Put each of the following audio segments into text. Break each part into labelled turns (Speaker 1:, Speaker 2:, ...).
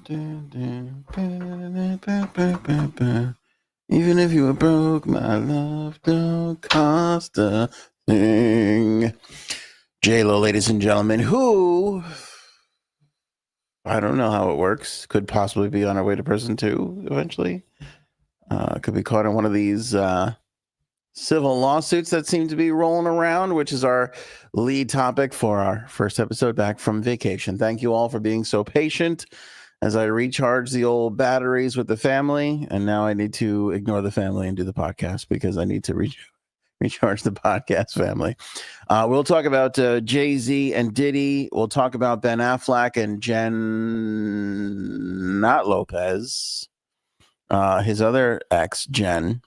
Speaker 1: Even if you were broke, my love don't cost a thing. J-Lo, ladies and gentlemen, who, I don't know how it works, could possibly be on our way to prison too, eventually. Could be caught in one of these civil lawsuits that seem to be rolling around, which is our lead topic for our first episode back from vacation. Thank you all for being so patient as I recharge the old batteries with the family. And now I need to ignore the family and do the podcast because I need to recharge the podcast family. We'll talk about Jay-Z and Diddy. We'll talk about Ben Affleck and Jen, not Lopez, his other ex, Jen.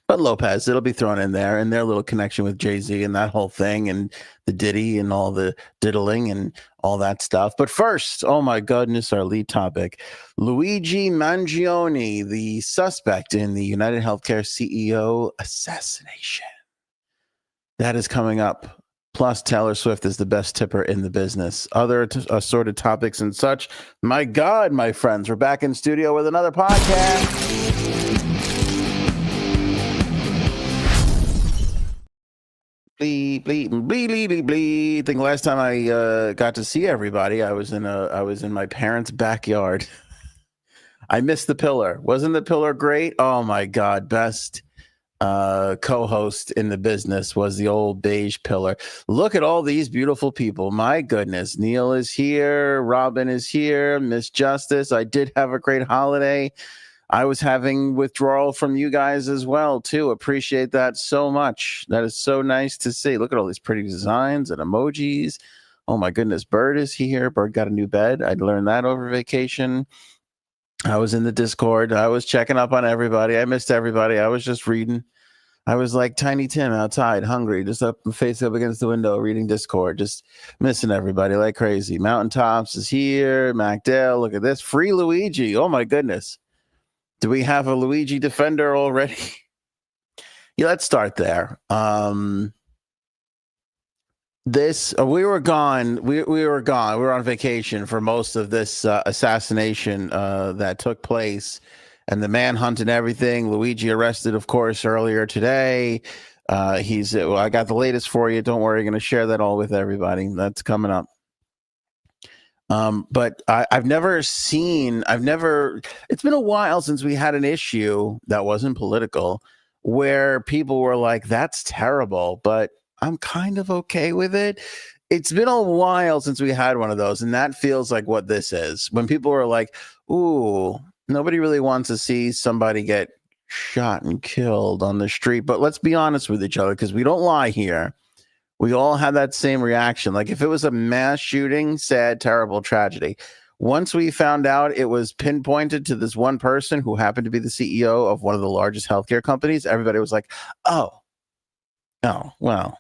Speaker 1: But Lopez, it'll be thrown in there, and their little connection with Jay-Z and that whole thing, and the Diddy and all the diddling and all that stuff. But first, oh my goodness, our lead topic, Luigi Mangione, the suspect in the United Healthcare CEO assassination. That is coming up. Plus, Taylor Swift is the best tipper in the business. Other assorted topics and such. My God, my friends, we're back in studio with another podcast. Bleep, bleep, bleep, bleep, bleep. I think last time I got to see everybody, I was in my parents' backyard. I missed the pillar. Wasn't the pillar great? Oh my God, best co-host in the business was the old beige pillar. Look at all these beautiful people. My goodness. Neil is here. Robin is here. Miss Justice. I did have a great holiday. I was having withdrawal from you guys as well, too. Appreciate that so much. That is so nice to see. Look at all these pretty designs and emojis. Oh, my goodness. Bird is here. Bird got a new bed. I learned that over vacation. I was in the Discord. I was checking up on everybody. I missed everybody. I was just reading. I was like Tiny Tim outside, hungry, just face up against the window, reading Discord, just missing everybody like crazy. Mountaintops is here. MacDale, look at this. Free Luigi. Oh, my goodness. Do we have a Luigi defender already? Yeah, let's start there. We were gone. We were gone. We were on vacation for most of this assassination that took place, and the manhunt and everything. Luigi arrested, of course, earlier today. I got the latest for you. Don't worry, I'm going to share that all with everybody. That's coming up. But it's been a while since we had an issue that wasn't political where people were like, that's terrible, but I'm kind of okay with it. It's been a while since we had one of those. And that feels like what this is. When people are like, ooh, nobody really wants to see somebody get shot and killed on the street. But let's be honest with each other, because we don't lie here. We all had that same reaction. Like if it was a mass shooting, sad, terrible tragedy. Once we found out it was pinpointed to this one person who happened to be the CEO of one of the largest healthcare companies, everybody was like, oh, well.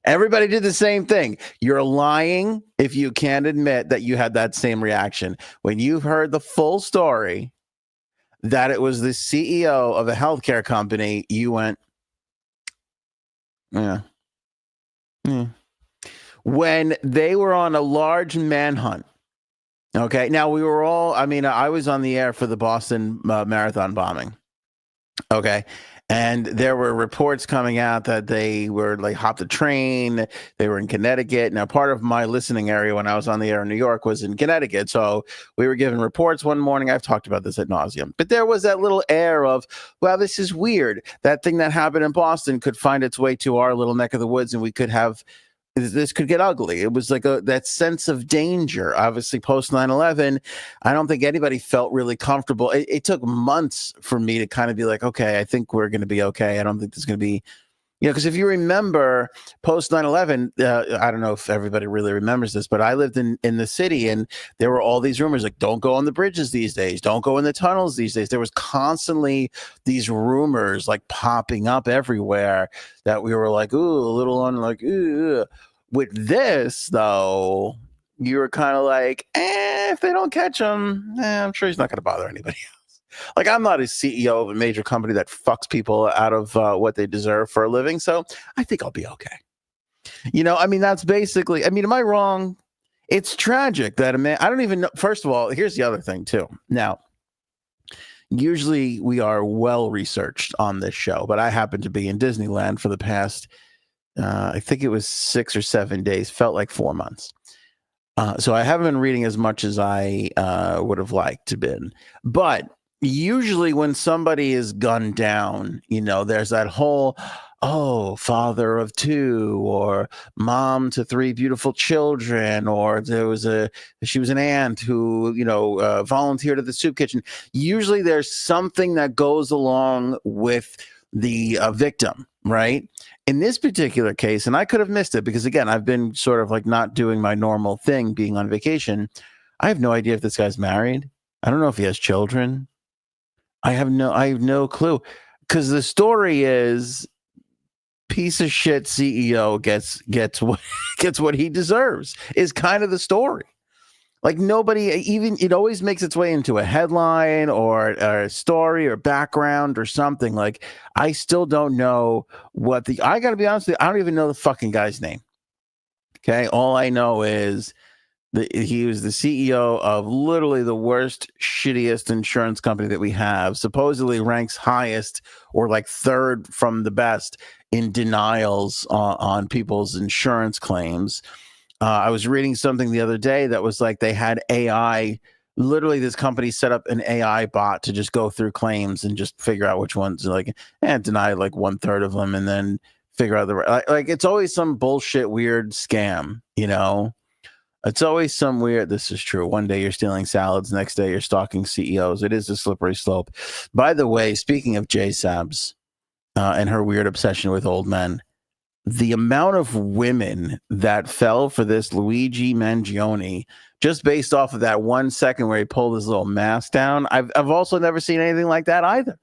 Speaker 1: Everybody did the same thing. You're lying if you can't admit that you had that same reaction. When you've heard the full story that it was the CEO of a healthcare company, you went, yeah. When they were on a large manhunt, okay, now I was on the air for the Boston Marathon bombing, okay, and there were reports coming out that they were like hopped a train, they were in Connecticut. Now, part of my listening area when I was on the air in New York was in Connecticut, so we were given reports one morning. I've talked about this ad nauseum, but there was that little air of, well, this is weird. That thing that happened in Boston could find its way to our little neck of the woods, and this could get ugly. It was like that sense of danger. Obviously, post 9/11, I don't think anybody felt really comfortable. It took months for me to kind of be like, okay, I think we're going to be okay. I don't think there's going to be, because if you remember post 9/11, I don't know if everybody really remembers this, but I lived in the city, and there were all these rumors like, don't go on the bridges these days, don't go in the tunnels these days. There was constantly these rumors like popping up everywhere that we were like, ooh, a little on like, ooh. With this, though, you were kind of like, if they don't catch him, I'm sure he's not going to bother anybody else. Like, I'm not a CEO of a major company that fucks people out of what they deserve for a living, so I think I'll be okay. That's basically, am I wrong? It's tragic that a man, I don't even know. First of all, here's the other thing, too. Now, usually we are well researched on this show, but I happen to be in Disneyland for the past, I think it was 6 or 7 days, felt like 4 months. So I haven't been reading as much as I would have liked to been. But usually when somebody is gunned down, there's that whole, oh, father of two, or mom to three beautiful children, or she was an aunt who, volunteered at the soup kitchen. Usually there's something that goes along with the victim, right? In this particular case, and I could have missed it because, again, I've been sort of like not doing my normal thing, being on vacation. I have no idea if this guy's married. I don't know if he has children. I have no clue, because the story is piece of shit CEO gets what he deserves, is kind of the story. Like, nobody, even, it always makes its way into a headline or a story or background or something. Like, I still don't know I got to be honest with you, I don't even know the fucking guy's name. Okay. All I know is that he was the CEO of literally the worst, shittiest insurance company that we have, supposedly ranks highest or like third from the best in denials on people's insurance claims. I was reading something the other day that was like they had AI. Literally, this company set up an AI bot to just go through claims and just figure out which ones deny like 1/3 of them, and then figure out like it's always some bullshit weird scam. It's always some weird. This is true. One day you're stealing salads, next day you're stalking CEOs. It is a slippery slope. By the way, speaking of J Sabs and her weird obsession with old men, the amount of women that fell for this Luigi Mangione just based off of that 1 second where he pulled his little mask down. I've also never seen anything like that either.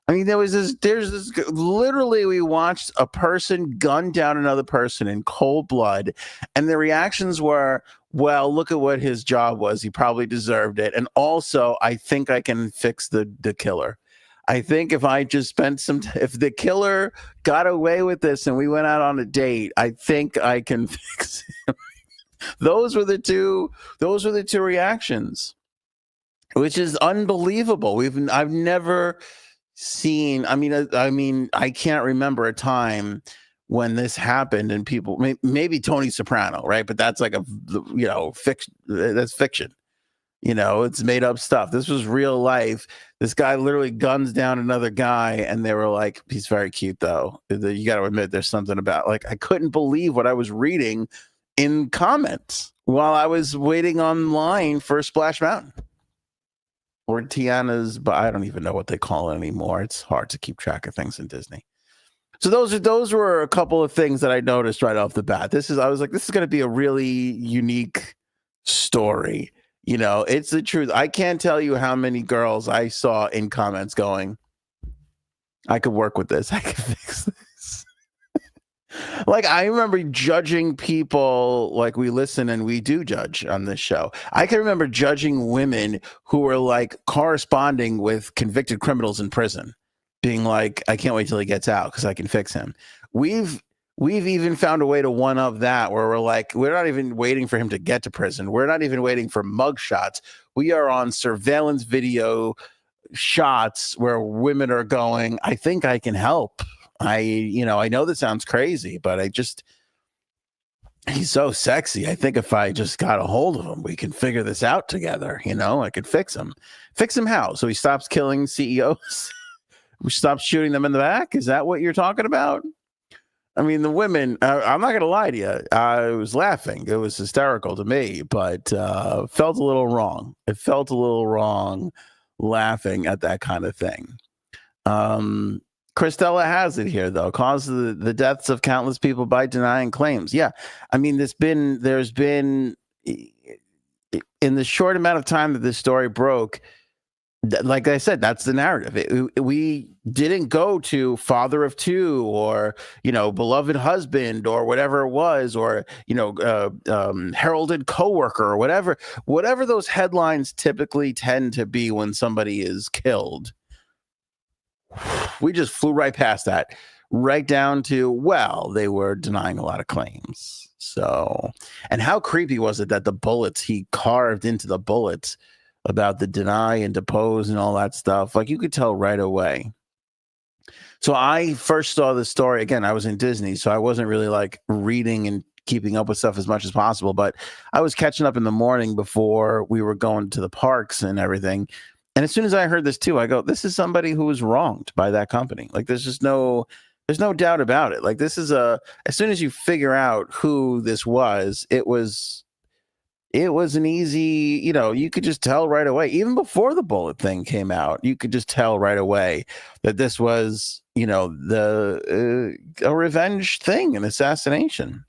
Speaker 1: I mean, there's this, literally, we watched a person gun down another person in cold blood, and the reactions were, well, look at what his job was. He probably deserved it. And also, I think I can fix the killer. I think if I just spent if the killer got away with this and we went out on a date, I think I can fix him. Those were the two reactions, which is unbelievable. I've never seen, I mean, I can't remember a time when this happened and people, maybe Tony Soprano, right? But that's like fiction. That's fiction. It's made up stuff. This was real life. This guy literally guns down another guy, and they were like, he's very cute, though. You got to admit, there's something about, like, I couldn't believe what I was reading in comments while I was waiting online for Splash Mountain or Tiana's, but I don't even know what they call it anymore. It's hard to keep track of things in Disney. So those were a couple of things that I noticed right off the bat. I was like, this is going to be a really unique story. It's the truth. I can't tell you how many girls I saw in comments going, I could work with this. I could fix this. Like, I remember judging people, like we listen and we do judge on this show. I can remember judging women who were like corresponding with convicted criminals in prison, being like, I can't wait till he gets out because I can fix him. We've even found a way to one up that, where we're like, we're not even waiting for him to get to prison. We're not even waiting for mug shots. We are on surveillance video shots where women are going, I think I can help. I know this sounds crazy, but he's so sexy. I think if I just got a hold of him, we can figure this out together. I could fix him. Fix him how? So he stops killing CEOs? We stop shooting them in the back? Is that what you're talking about? I mean, the women, I'm not going to lie to you. I was laughing. It was hysterical to me, but felt a little wrong. It felt a little wrong laughing at that kind of thing. Christella has it here, though. Causes the deaths of countless people by denying claims. Yeah. I mean, there's been, in the short amount of time that this story broke, like I said, that's the narrative. We didn't go to father of two or, beloved husband or whatever it was, or, heralded coworker or whatever those headlines typically tend to be when somebody is killed. We just flew right past that, right down to, well, they were denying a lot of claims. So, and how creepy was it that the bullets he carved into the bullets about the deny and depose and all that stuff? Like, you could tell right away. So I first saw the story again. I was in Disney, so I wasn't really like reading and keeping up with stuff as much as possible. But I was catching up in the morning before we were going to the parks and everything. And as soon as I heard this too, I go, "This is somebody who was wronged by that company. Like, there's no doubt about it. Like, this is a. As soon as you figure out who this was, it was an easy, you could just tell right away. Even before the bullet thing came out, you could just tell right away that this was, the a revenge thing, an assassination.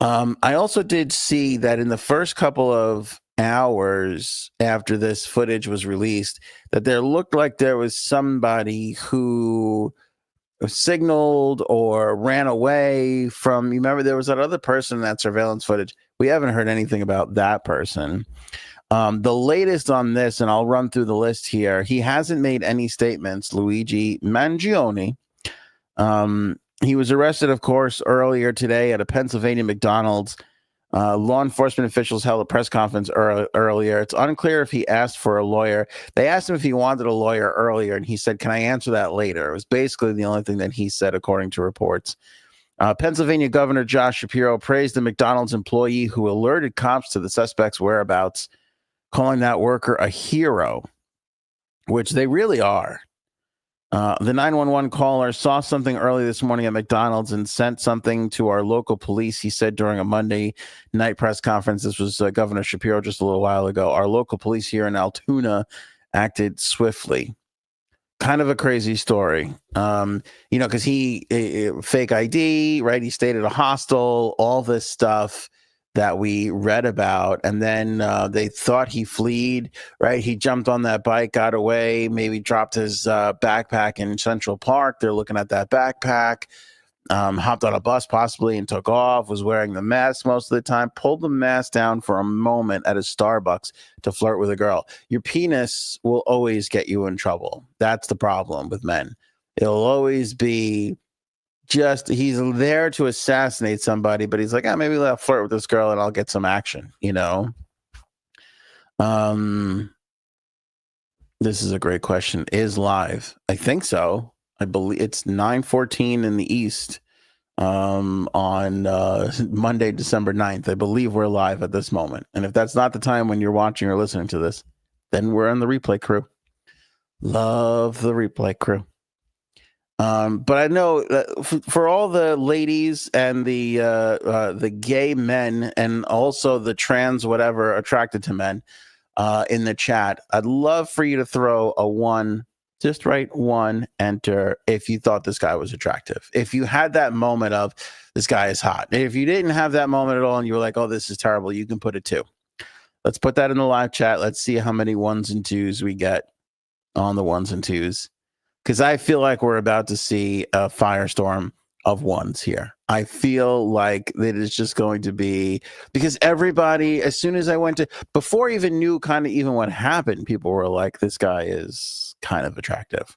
Speaker 1: I also did see that in the first couple of hours after this footage was released, that there looked like there was somebody who signaled or ran away from. You remember there was that other person in that surveillance footage. We haven't heard anything about that person. The latest on this, and I'll run through the list here. He hasn't made any statements. Luigi Mangione. He was arrested, of course, earlier today at a Pennsylvania McDonald's. Law enforcement officials held a press conference earlier. It's unclear if he asked for a lawyer. They asked him if he wanted a lawyer earlier, and he said, "Can I answer that later?" It was basically the only thing that he said, according to reports. Pennsylvania Governor Josh Shapiro praised the McDonald's employee who alerted cops to the suspect's whereabouts, calling that worker a hero, which they really are. The 911 caller saw something early this morning at McDonald's and sent something to our local police, he said during a Monday night press conference. This was Governor Shapiro just a little while ago. Our local police here in Altoona acted swiftly. Kind of a crazy story, because he fake ID, right? He stayed at a hostel, all this stuff that we read about, and then they thought he fled, right? He jumped on that bike, got away, maybe dropped his backpack in Central Park. They're looking at that backpack, hopped on a bus possibly and took off, was wearing the mask most of the time, pulled the mask down for a moment at a Starbucks to flirt with a girl. Your penis will always get you in trouble. That's the problem with men. It'll always be he's there to assassinate somebody, but he's like, maybe I'll flirt with this girl and I'll get some action, This is a great question. Is live? I think so. I believe it's 9:14 in the East on Monday, December 9th. I believe we're live at this moment. And if that's not the time when you're watching or listening to this, then we're on the replay crew. Love the replay crew. But I know that for all the ladies and the gay men and also the trans whatever attracted to men in the chat, I'd love for you to throw a 1. Just write 1, enter, if you thought this guy was attractive. If you had that moment of, this guy is hot. If you didn't have that moment at all and you were like, oh, this is terrible, you can put a 2. Let's put that in the live chat. Let's see how many 1s and 2s we get on the 1s and 2s. Because I feel like we're about to see a firestorm of 1s here. I feel like that it's just going to be, because everybody, as soon as I went to, before I even knew kind of even what happened, people were like, this guy is kind of attractive,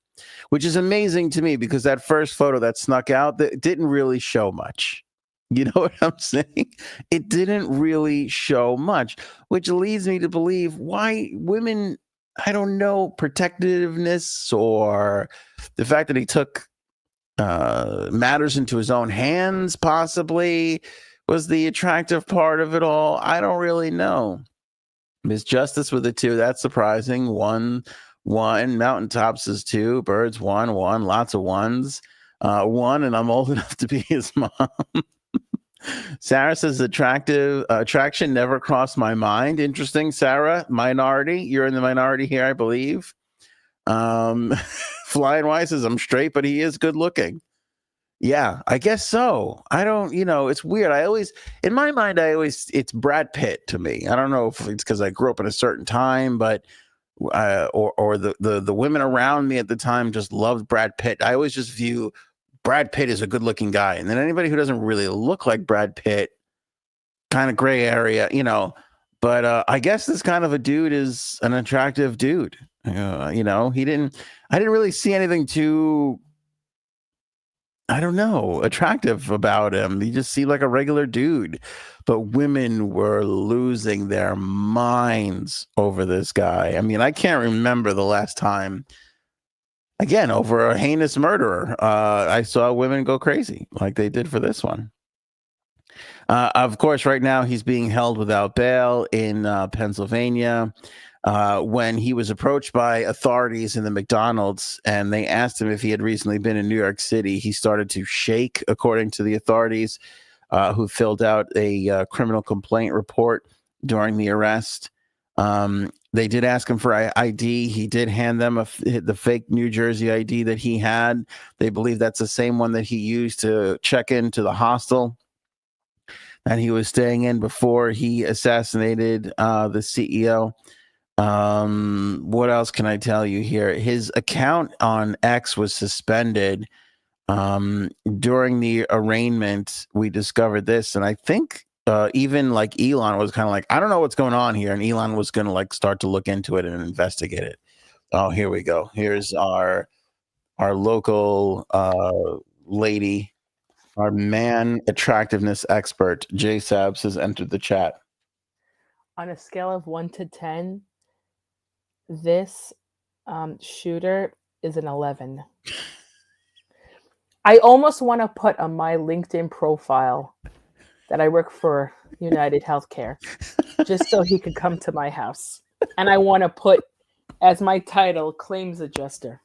Speaker 1: which is amazing to me because that first photo that snuck out, that didn't really show much. You know what I'm saying? It didn't really show much, which leads me to believe why women, I don't know, protectiveness or the fact that he took matters into his own hands possibly was the attractive part of it all. I don't really know. Miss Justice with a 2, that's surprising. 1, Mountaintops is 2, Birds 1, lots of 1s. 1, and I'm old enough to be his mom. Sarah says attraction never crossed my mind. Interesting, Sarah. Minority. You're in the minority here, I believe. Flying Wise says I'm straight, but he is good looking. Yeah, I guess so. I don't, it's weird. In my mind, it's Brad Pitt to me. I don't know if it's because I grew up in a certain time, but or the women around me at the time just loved Brad Pitt. I always just view Brad Pitt as a good looking guy. And then anybody who doesn't really look like Brad Pitt, kind of gray area, but I guess this kind of a dude is an attractive dude. I didn't really see anything too, I don't know, attractive about him. He just seemed like a regular dude. But women were losing their minds over this guy. I mean, I can't remember the last time, again, over a heinous murderer, I saw women go crazy like they did for this one. Of course, right now he's being held without bail in Pennsylvania. When he was approached by authorities in the McDonald's and they asked him if he had recently been in New York City, he started to shake, according to the authorities, who filled out a criminal complaint report during the arrest. They did ask him for ID. He did hand them the fake New Jersey ID that he had. They believe that's the same one that he used to check into the hostel that he was staying in before he assassinated the CEO. What else can I tell you here? His account on X was suspended during the arraignment. We discovered this, and I think even like Elon was kind of like, I don't know what's going on here, and Elon was going to like start to look into it and investigate it. Oh, here we go. Here's our local lady, our man attractiveness expert, Jay Sabs, has entered the chat.
Speaker 2: On a scale of 1 to 10, this shooter is an 11. I almost want to put on my LinkedIn profile that I work for United Healthcare, just so he could come to my house. And I want to put as my title, claims adjuster.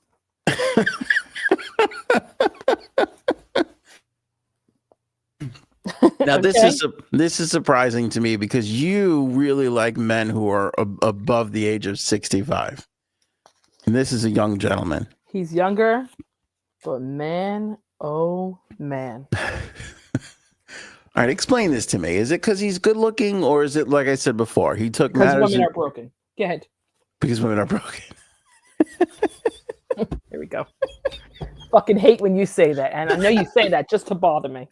Speaker 1: Now,
Speaker 2: Okay.
Speaker 1: this is surprising to me because you really like men who are above the age of 65. And this is a young gentleman.
Speaker 2: He's younger, but man, oh man.
Speaker 1: All right, explain this to me. Is it because he's good looking, or is it, like I said before, he took
Speaker 2: Because
Speaker 1: matters
Speaker 2: women are broken. Go ahead.
Speaker 1: because women are broken?
Speaker 2: Here we go. Fucking hate when you say that, and I know you say that just to bother me.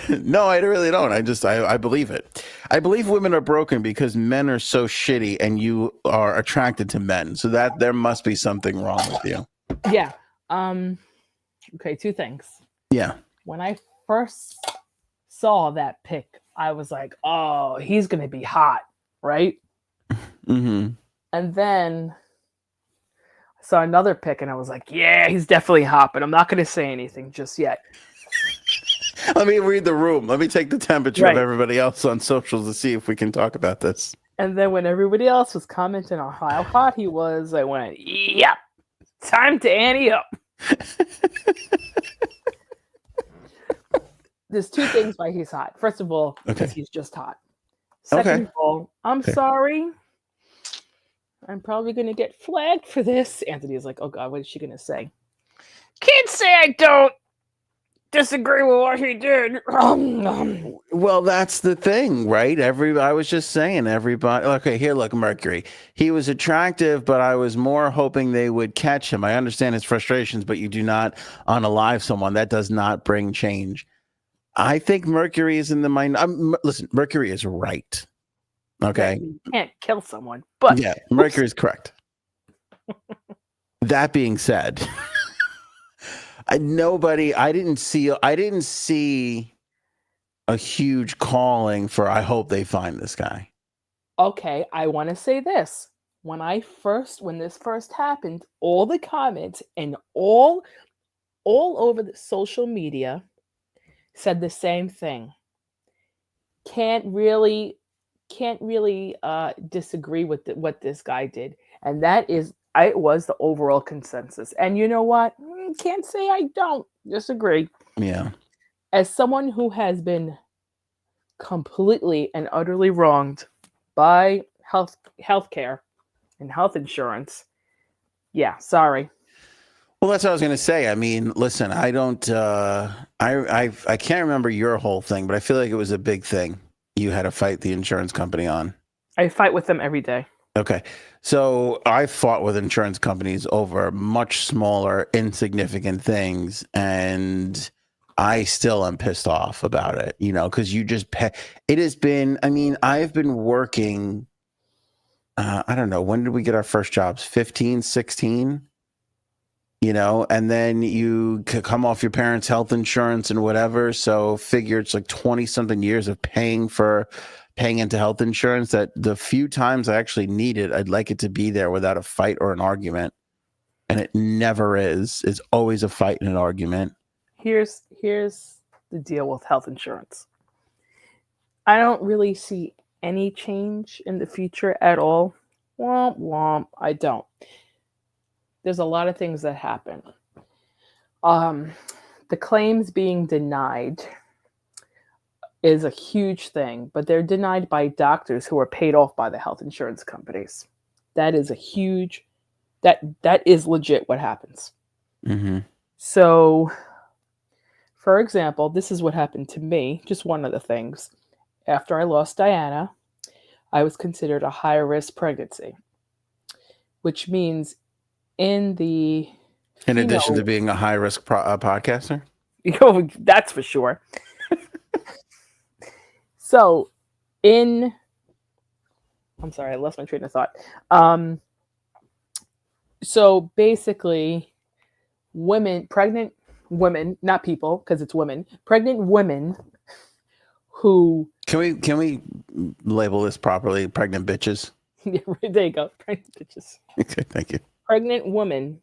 Speaker 1: No, I really don't. I believe it. I believe women are broken because men are so shitty, and you are attracted to men. So that there must be something wrong with you.
Speaker 2: Yeah. Okay, two things.
Speaker 1: Yeah.
Speaker 2: When I first saw that pic, I was like, oh, he's gonna be hot, right?
Speaker 1: Mm-hmm.
Speaker 2: And then I saw another pic and I was like, yeah, he's definitely hot, but I'm not gonna say anything just yet.
Speaker 1: Let me read the room. Let me take the temperature
Speaker 2: Right.
Speaker 1: of everybody else on socials to see if we can talk about this.
Speaker 2: And then when everybody else was commenting on how hot he was, I went, yep, time to ante up. There's two things why he's hot. First of all, because he's just hot. Second of all, I'm sorry. I'm probably going to get flagged for this. Anthony is like, oh God, what is she going to say? Can't say I don't disagree with what he did.
Speaker 1: Well, that's the thing, right? I was just saying, everybody. Okay, here, look, Mercury. He was attractive, but I was more hoping they would catch him. I understand his frustrations, but you do not unalive someone. That does not bring change. I think Mercury is in the mind. Listen, Mercury is right. Okay.
Speaker 2: You can't kill someone, but
Speaker 1: yeah, Mercury is correct. That being said, I didn't see a huge calling for, I hope they find this guy.
Speaker 2: Okay, I want to say this. When this first happened, all the comments and all over the social media said the same thing. Can't really disagree with what this guy did, and it was the overall consensus. And you know what? Can't say I don't disagree.
Speaker 1: Yeah.
Speaker 2: As someone who has been completely and utterly wronged by healthcare and health insurance, yeah, sorry.
Speaker 1: Well, that's what I was going to say. I mean, listen, I don't, I can't remember your whole thing, but I feel like it was a big thing you had to fight the insurance company on.
Speaker 2: I fight with them every day.
Speaker 1: Okay. So I fought with insurance companies over much smaller, insignificant things. And I still am pissed off about it, because you just pay. It has been, I've been working, I don't know, when did we get our first jobs? 15, 16? and then you come off your parents' health insurance and whatever. So figure it's like 20 something years of paying into health insurance that the few times I actually need it, I'd like it to be there without a fight or an argument. And it never is. It's always a fight and an argument.
Speaker 2: Here's the deal with health insurance. I don't really see any change in the future at all. Womp womp. I don't. There's a lot of things that happen. The claims being denied is a huge thing, but they're denied by doctors who are paid off by the health insurance companies. That is a huge, that is legit what happens.
Speaker 1: Mm-hmm.
Speaker 2: So, for example, this is what happened to me. Just one of the things. After I lost Diana, I was considered a high-risk pregnancy, which means in
Speaker 1: addition to being a high-risk podcaster?
Speaker 2: That's for sure. So, I'm sorry, I lost my train of thought. So basically, pregnant women, not people, because it's women, pregnant women who...
Speaker 1: Can we label this properly? Pregnant bitches?
Speaker 2: Yeah, there you go. Pregnant bitches.
Speaker 1: Okay, thank you. Pregnant
Speaker 2: women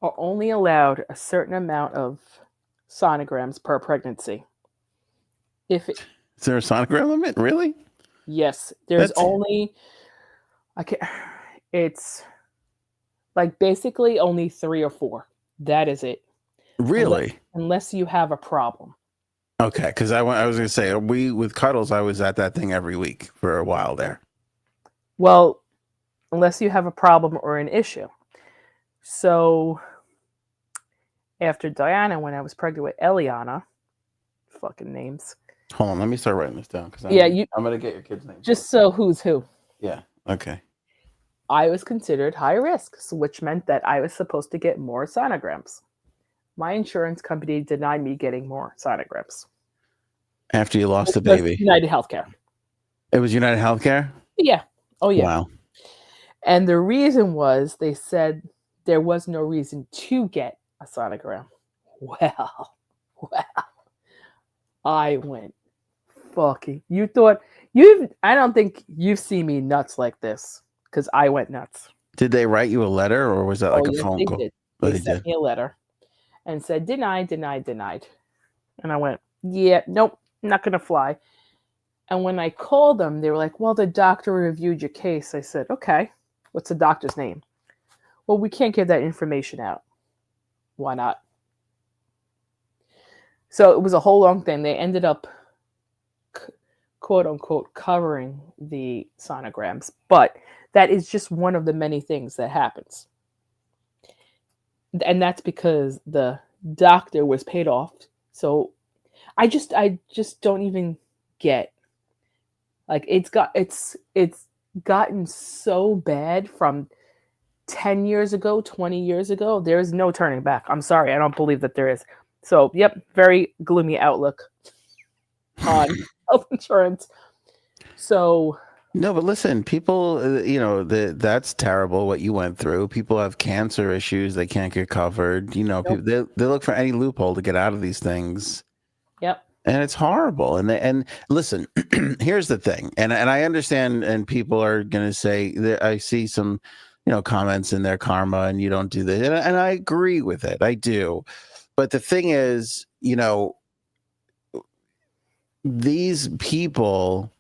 Speaker 2: are only allowed a certain amount of sonograms per pregnancy.
Speaker 1: Is there a sonogram limit? Really?
Speaker 2: Yes. There's only... It's like basically only 3 or 4. That is it.
Speaker 1: Really?
Speaker 2: Unless you have a problem.
Speaker 1: Okay, because I was going to say, with Cuddles, I was at that thing every week for a while there.
Speaker 2: Well, unless you have a problem or an issue. So, after Diana, when I was pregnant with Eliana, fucking names.
Speaker 1: Hold on, let me start writing this down. I'm going to get your kid's name.
Speaker 2: Just so who's who.
Speaker 1: Yeah, okay.
Speaker 2: I was considered high risk, which meant that I was supposed to get more sonograms. My insurance company denied me getting more sonograms.
Speaker 1: After you lost the baby?
Speaker 2: United Healthcare.
Speaker 1: It was United Healthcare?
Speaker 2: Yeah. Oh, yeah.
Speaker 1: Wow.
Speaker 2: And the reason was they said there was no reason to get a sonogram. Well, I went fucking... I don't think you've seen me nuts like this, because I went nuts.
Speaker 1: Did they write you a letter, or was that like a phone call?
Speaker 2: Did. They sent me a letter and said, denied. And I went, yeah, nope, not going to fly. And when I called them, they were like, well, the doctor reviewed your case. I said, okay, what's the doctor's name? Well, we can't give that information out. Why not? So it was a whole long thing. They ended up, quote unquote, covering the sonograms. But that is just one of the many things that happens. And that's because the doctor was paid off. So I just don't even get, like, it's gotten so bad from 10 years ago, 20 years ago. There is no turning back. I'm sorry, I don't believe that there is. So, yep, very gloomy outlook on health insurance. So
Speaker 1: no, but listen, people, that's terrible what you went through. People have cancer issues. They can't get covered. Nope. People, they look for any loophole to get out of these things.
Speaker 2: Yep.
Speaker 1: And it's horrible. And listen, here's the thing. And I understand, and people are going to say that I see some, comments in their karma, and you don't do this. And I agree with it. I do. But the thing is, these people...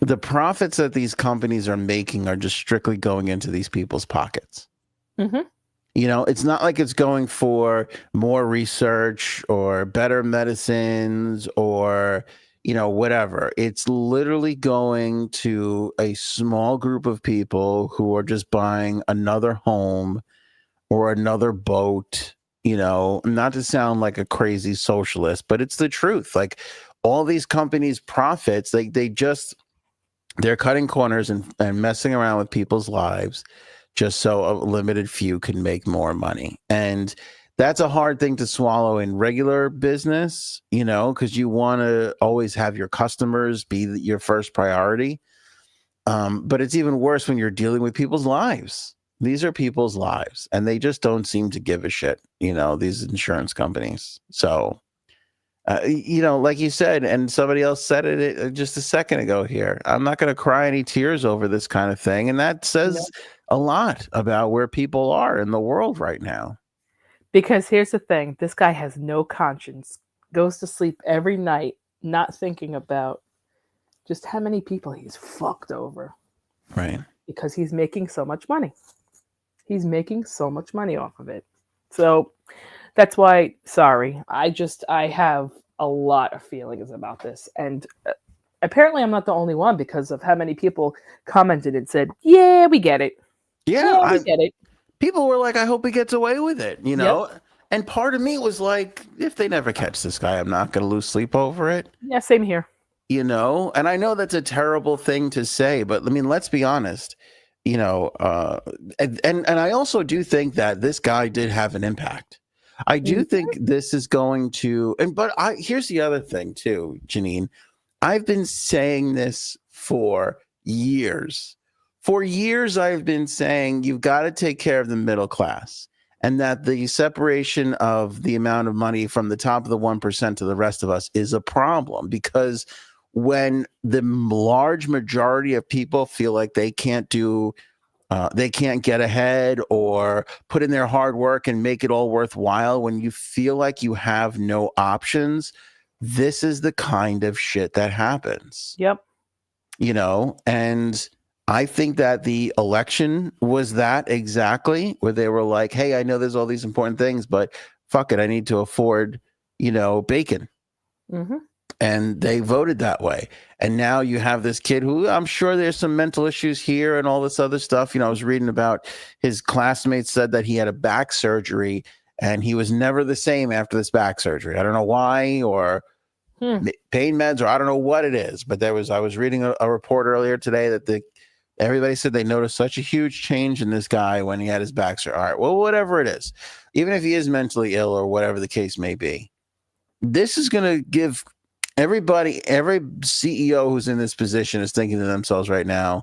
Speaker 1: the profits that these companies are making are just strictly going into these people's pockets.
Speaker 2: Mm-hmm.
Speaker 1: It's not like it's going for more research or better medicines or, whatever. It's literally going to a small group of people who are just buying another home or another boat, not to sound like a crazy socialist, but it's the truth. Like, all these companies' profits, they're cutting corners and messing around with people's lives just so a limited few can make more money. And that's a hard thing to swallow in regular business, because you want to always have your customers be your first priority. But it's even worse when you're dealing with people's lives. These are people's lives, and they just don't seem to give a shit, these insurance companies. So, like you said, and somebody else said it just a second ago here, I'm not going to cry any tears over this kind of thing. And that says a lot about where people are in the world right now.
Speaker 2: Because here's the thing, this guy has no conscience, goes to sleep every night, not thinking about just how many people he's fucked over.
Speaker 1: Right.
Speaker 2: Because he's making so much money. He's making so much money off of it. So that's why, sorry, I have a lot of feelings about this. And apparently I'm not the only one because of how many people commented and said, yeah, we get it.
Speaker 1: Yeah,
Speaker 2: we get it.
Speaker 1: People were like, I hope he gets away with it, Yep. And part of me was like, if they never catch this guy, I'm not going to lose sleep over it.
Speaker 2: Yeah, same here.
Speaker 1: And I know that's a terrible thing to say, but I mean, let's be honest, and I also do think that this guy did have an impact. I do think this is going to, here's the other thing too, Janine. I've been saying this for years. For years, I've been saying you've got to take care of the middle class, and that the separation of the amount of money from the top of the 1% to the rest of us is a problem, because when the large majority of people feel like they can't get ahead or put in their hard work and make it all worthwhile, when you feel like you have no options, this is the kind of shit that happens.
Speaker 2: Yep.
Speaker 1: And I think that the election was that exactly, where they were like, hey, I know there's all these important things, but fuck it, I need to afford, bacon.
Speaker 2: Mm-hmm.
Speaker 1: And they voted that way. And now you have this kid who, I'm sure there's some mental issues here and all this other stuff. I was reading about his classmates said that he had a back surgery and he was never the same after this back surgery. I don't know why, or pain meds, or I don't know what it is. But I was reading a report earlier today that everybody said they noticed such a huge change in this guy when he had his back surgery. All right, well, whatever it is, even if he is mentally ill or whatever the case may be, this is going to give every CEO who's in this position is thinking to themselves right now,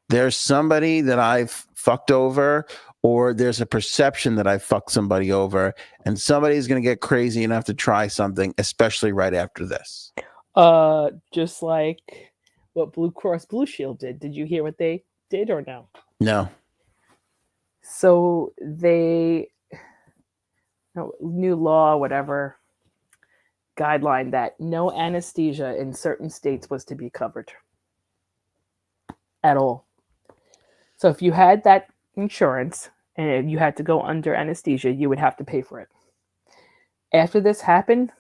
Speaker 1: there's somebody that I've fucked over, or there's a perception that I fucked somebody over, and somebody's going to get crazy enough to try something, especially right after this.
Speaker 2: Just like what Blue Cross Blue Shield did. Did you hear what they did or no?
Speaker 1: No.
Speaker 2: So new law, whatever, guideline that no anesthesia in certain states was to be covered at all. So if you had that insurance and you had to go under anesthesia, you would have to pay for it. After this happened,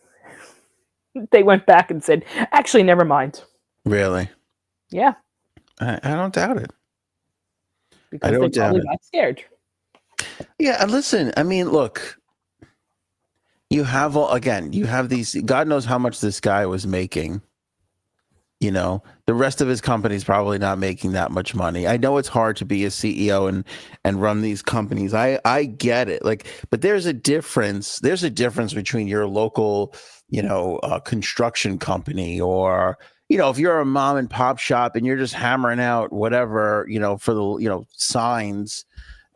Speaker 2: they went back and said, actually, never mind.
Speaker 1: Really?
Speaker 2: Yeah.
Speaker 1: I don't doubt it.
Speaker 2: Because they probably got scared.
Speaker 1: Yeah, and listen, I mean, look, you have these, God knows how much this guy was making. The rest of his company's probably not making that much money. I know it's hard to be a CEO and run these companies. I get it. But there's a difference. There's a difference between your local, construction company, or, if you're a mom and pop shop and you're just hammering out whatever, for the, signs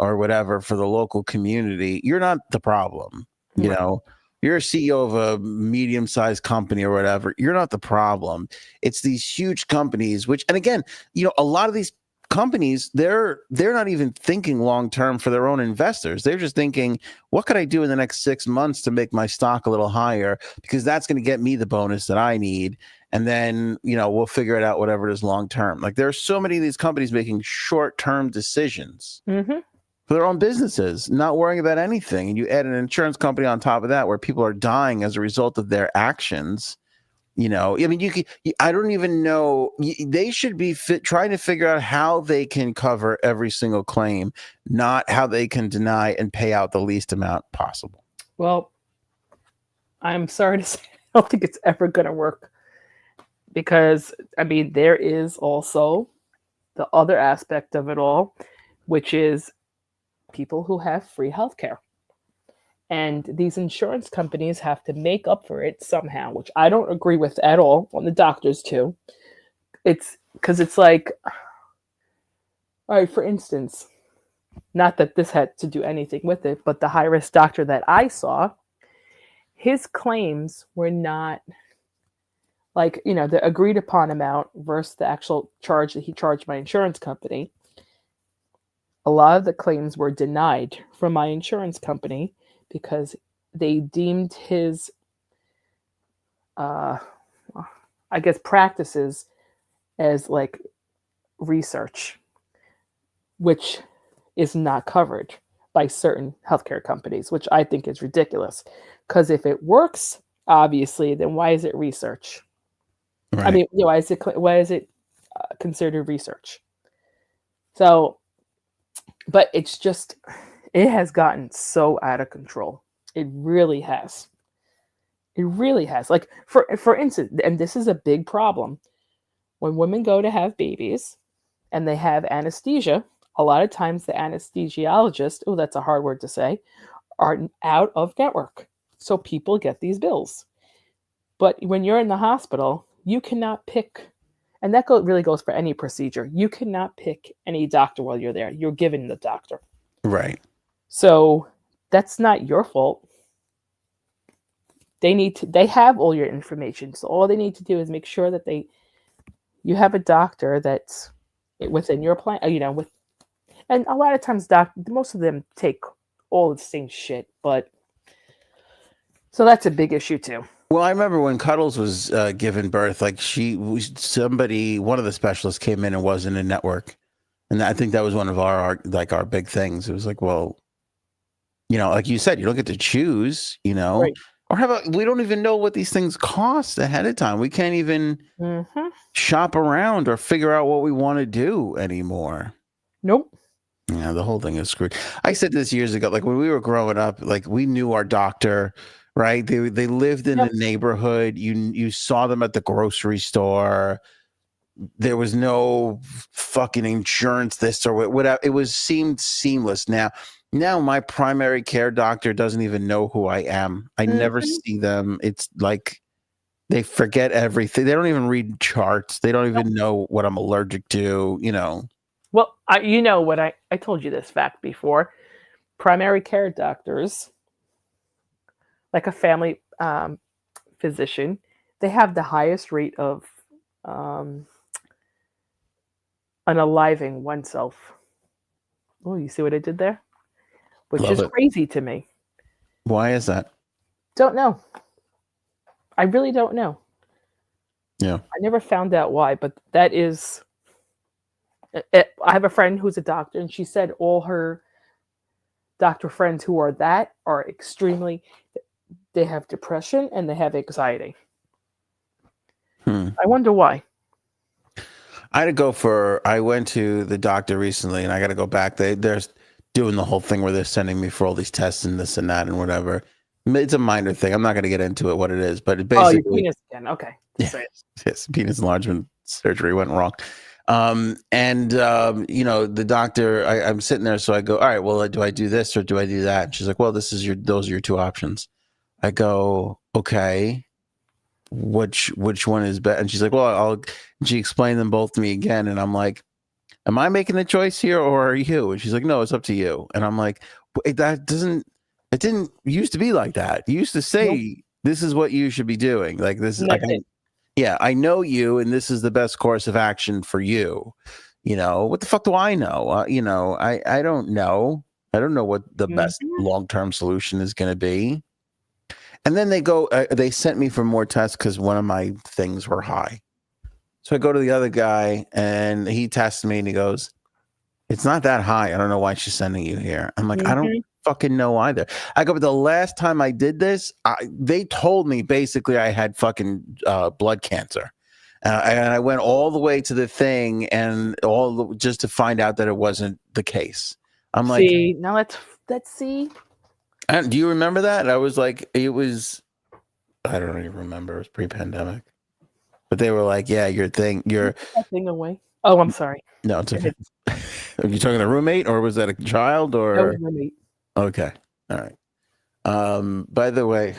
Speaker 1: or whatever for the local community, you're not the problem. You're a CEO of a medium-sized company or whatever, you're not the problem. It's these huge companies, and again, a lot of these companies, they're not even thinking long-term for their own investors. They're just thinking, what could I do in the next 6 months to make my stock a little higher? Because that's going to get me the bonus that I need. And then, we'll figure it out, whatever it is long-term. There are so many of these companies making short-term decisions.
Speaker 2: Mm-hmm.
Speaker 1: For their own businesses, not worrying about anything. And you add an insurance company on top of that, where people are dying as a result of their actions. I mean, I don't even know. They should be trying to figure out how they can cover every single claim, not how they can deny and pay out the least amount possible.
Speaker 2: Well, I'm sorry to say, I don't think it's ever going to work, because, I mean, there is also the other aspect of it all, which is people who have free healthcare. And these insurance companies have to make up for it somehow, which I don't agree with at all, on the doctors too. It's because it's like, all right, for instance, Not that this had to do anything with it, but the high risk doctor that I saw, his claims were not like, the agreed upon amount versus the actual charge that he charged my insurance company. A lot of the claims were denied from my insurance company because they deemed his, I guess, practices as like research, which is not covered by certain healthcare companies, which I think is ridiculous. Because if it works, obviously, then why is it research?
Speaker 1: Right.
Speaker 2: I mean, why is it considered research? So, but it's just, it has gotten so out of control. It really has. It really has. Like for instance, and this is a big problem, when women go to have babies and they have anesthesia, a lot of times the anesthesiologist, oh, that's a hard word to say, are out of network. So people get these bills. But when you're in the hospital, you cannot pick, and that really goes for any procedure. You cannot pick any doctor while you're there. You're given the doctor.
Speaker 1: Right.
Speaker 2: So that's not your fault. They have all your information. So all they need to do is make sure that you have a doctor that's within your plan, and a lot of times most of them take all the same shit, but so that's a big issue too.
Speaker 1: Well, I remember when Cuddles was giving birth, like one of the specialists came in and wasn't in network. And I think that was one of our big things. It was like, well, like you said, you don't get to choose,
Speaker 2: Right.
Speaker 1: or we don't even know what these things cost ahead of time. We can't even shop around or figure out what we want to do anymore.
Speaker 2: Nope.
Speaker 1: Yeah, the whole thing is screwed. I said this years ago, like when we were growing up, like we knew our doctor, right? They lived in the neighborhood. You saw them at the grocery store. There was no fucking insurance, this or whatever. Seemed seamless. Now my primary care doctor doesn't even know who I am. I never see them. It's like they forget everything. They don't even read charts. They don't even know what I'm allergic to,
Speaker 2: Well, what I told you this fact before. Primary care doctors, like a family physician, they have the highest rate of unaliving oneself. Oh, you see what I did there? Which
Speaker 1: Love
Speaker 2: is
Speaker 1: it.
Speaker 2: crazy to me.
Speaker 1: Why is that?
Speaker 2: Don't know. I really don't know.
Speaker 1: Yeah.
Speaker 2: I never found out why, but that is. I have a friend who's a doctor, and she said all her doctor friends who are extremely. They have depression and they have anxiety. I wonder why.
Speaker 1: I went to the doctor recently and I got to go back. They're doing the whole thing where they're sending me for all these tests and this and that and whatever. It's a minor thing. I'm not going to get into it, what it is, but it basically.
Speaker 2: Oh, your penis again. Okay.
Speaker 1: Yes, penis enlargement surgery went wrong. The doctor, I'm sitting there. So I go, all right, well, do I do this or do I do that? And she's like, well, those are your two options. I go, okay. Which one is better? And she's like, well, she explained them both to me again. And I'm like, am I making the choice here or are you? And she's like, no, it's up to you. And I'm like, it didn't used to be like that. You used to say, this is what you should be doing. Like this is like, I know you, and this is the best course of action for you. What the fuck do I know? I don't know. I don't know what the best long-term solution is going to be. And then they sent me for more tests because one of my things were high. So I go to the other guy and he tests me and he goes, it's not that high. I don't know why she's sending you here. I'm like, I don't fucking know either. I go, but the last time I did this, they told me basically I had fucking blood cancer. And I went all the way to the thing and just to find out that it wasn't the case. I'm like,
Speaker 2: now let's see.
Speaker 1: Do you remember that? I was like, I don't even remember. It was pre-pandemic. But they were like, yeah, your thing
Speaker 2: away. Oh, I'm sorry.
Speaker 1: No, it's okay. Are you talking to a roommate or was that a child or?
Speaker 2: That was roommate.
Speaker 1: Okay. All right. By the way,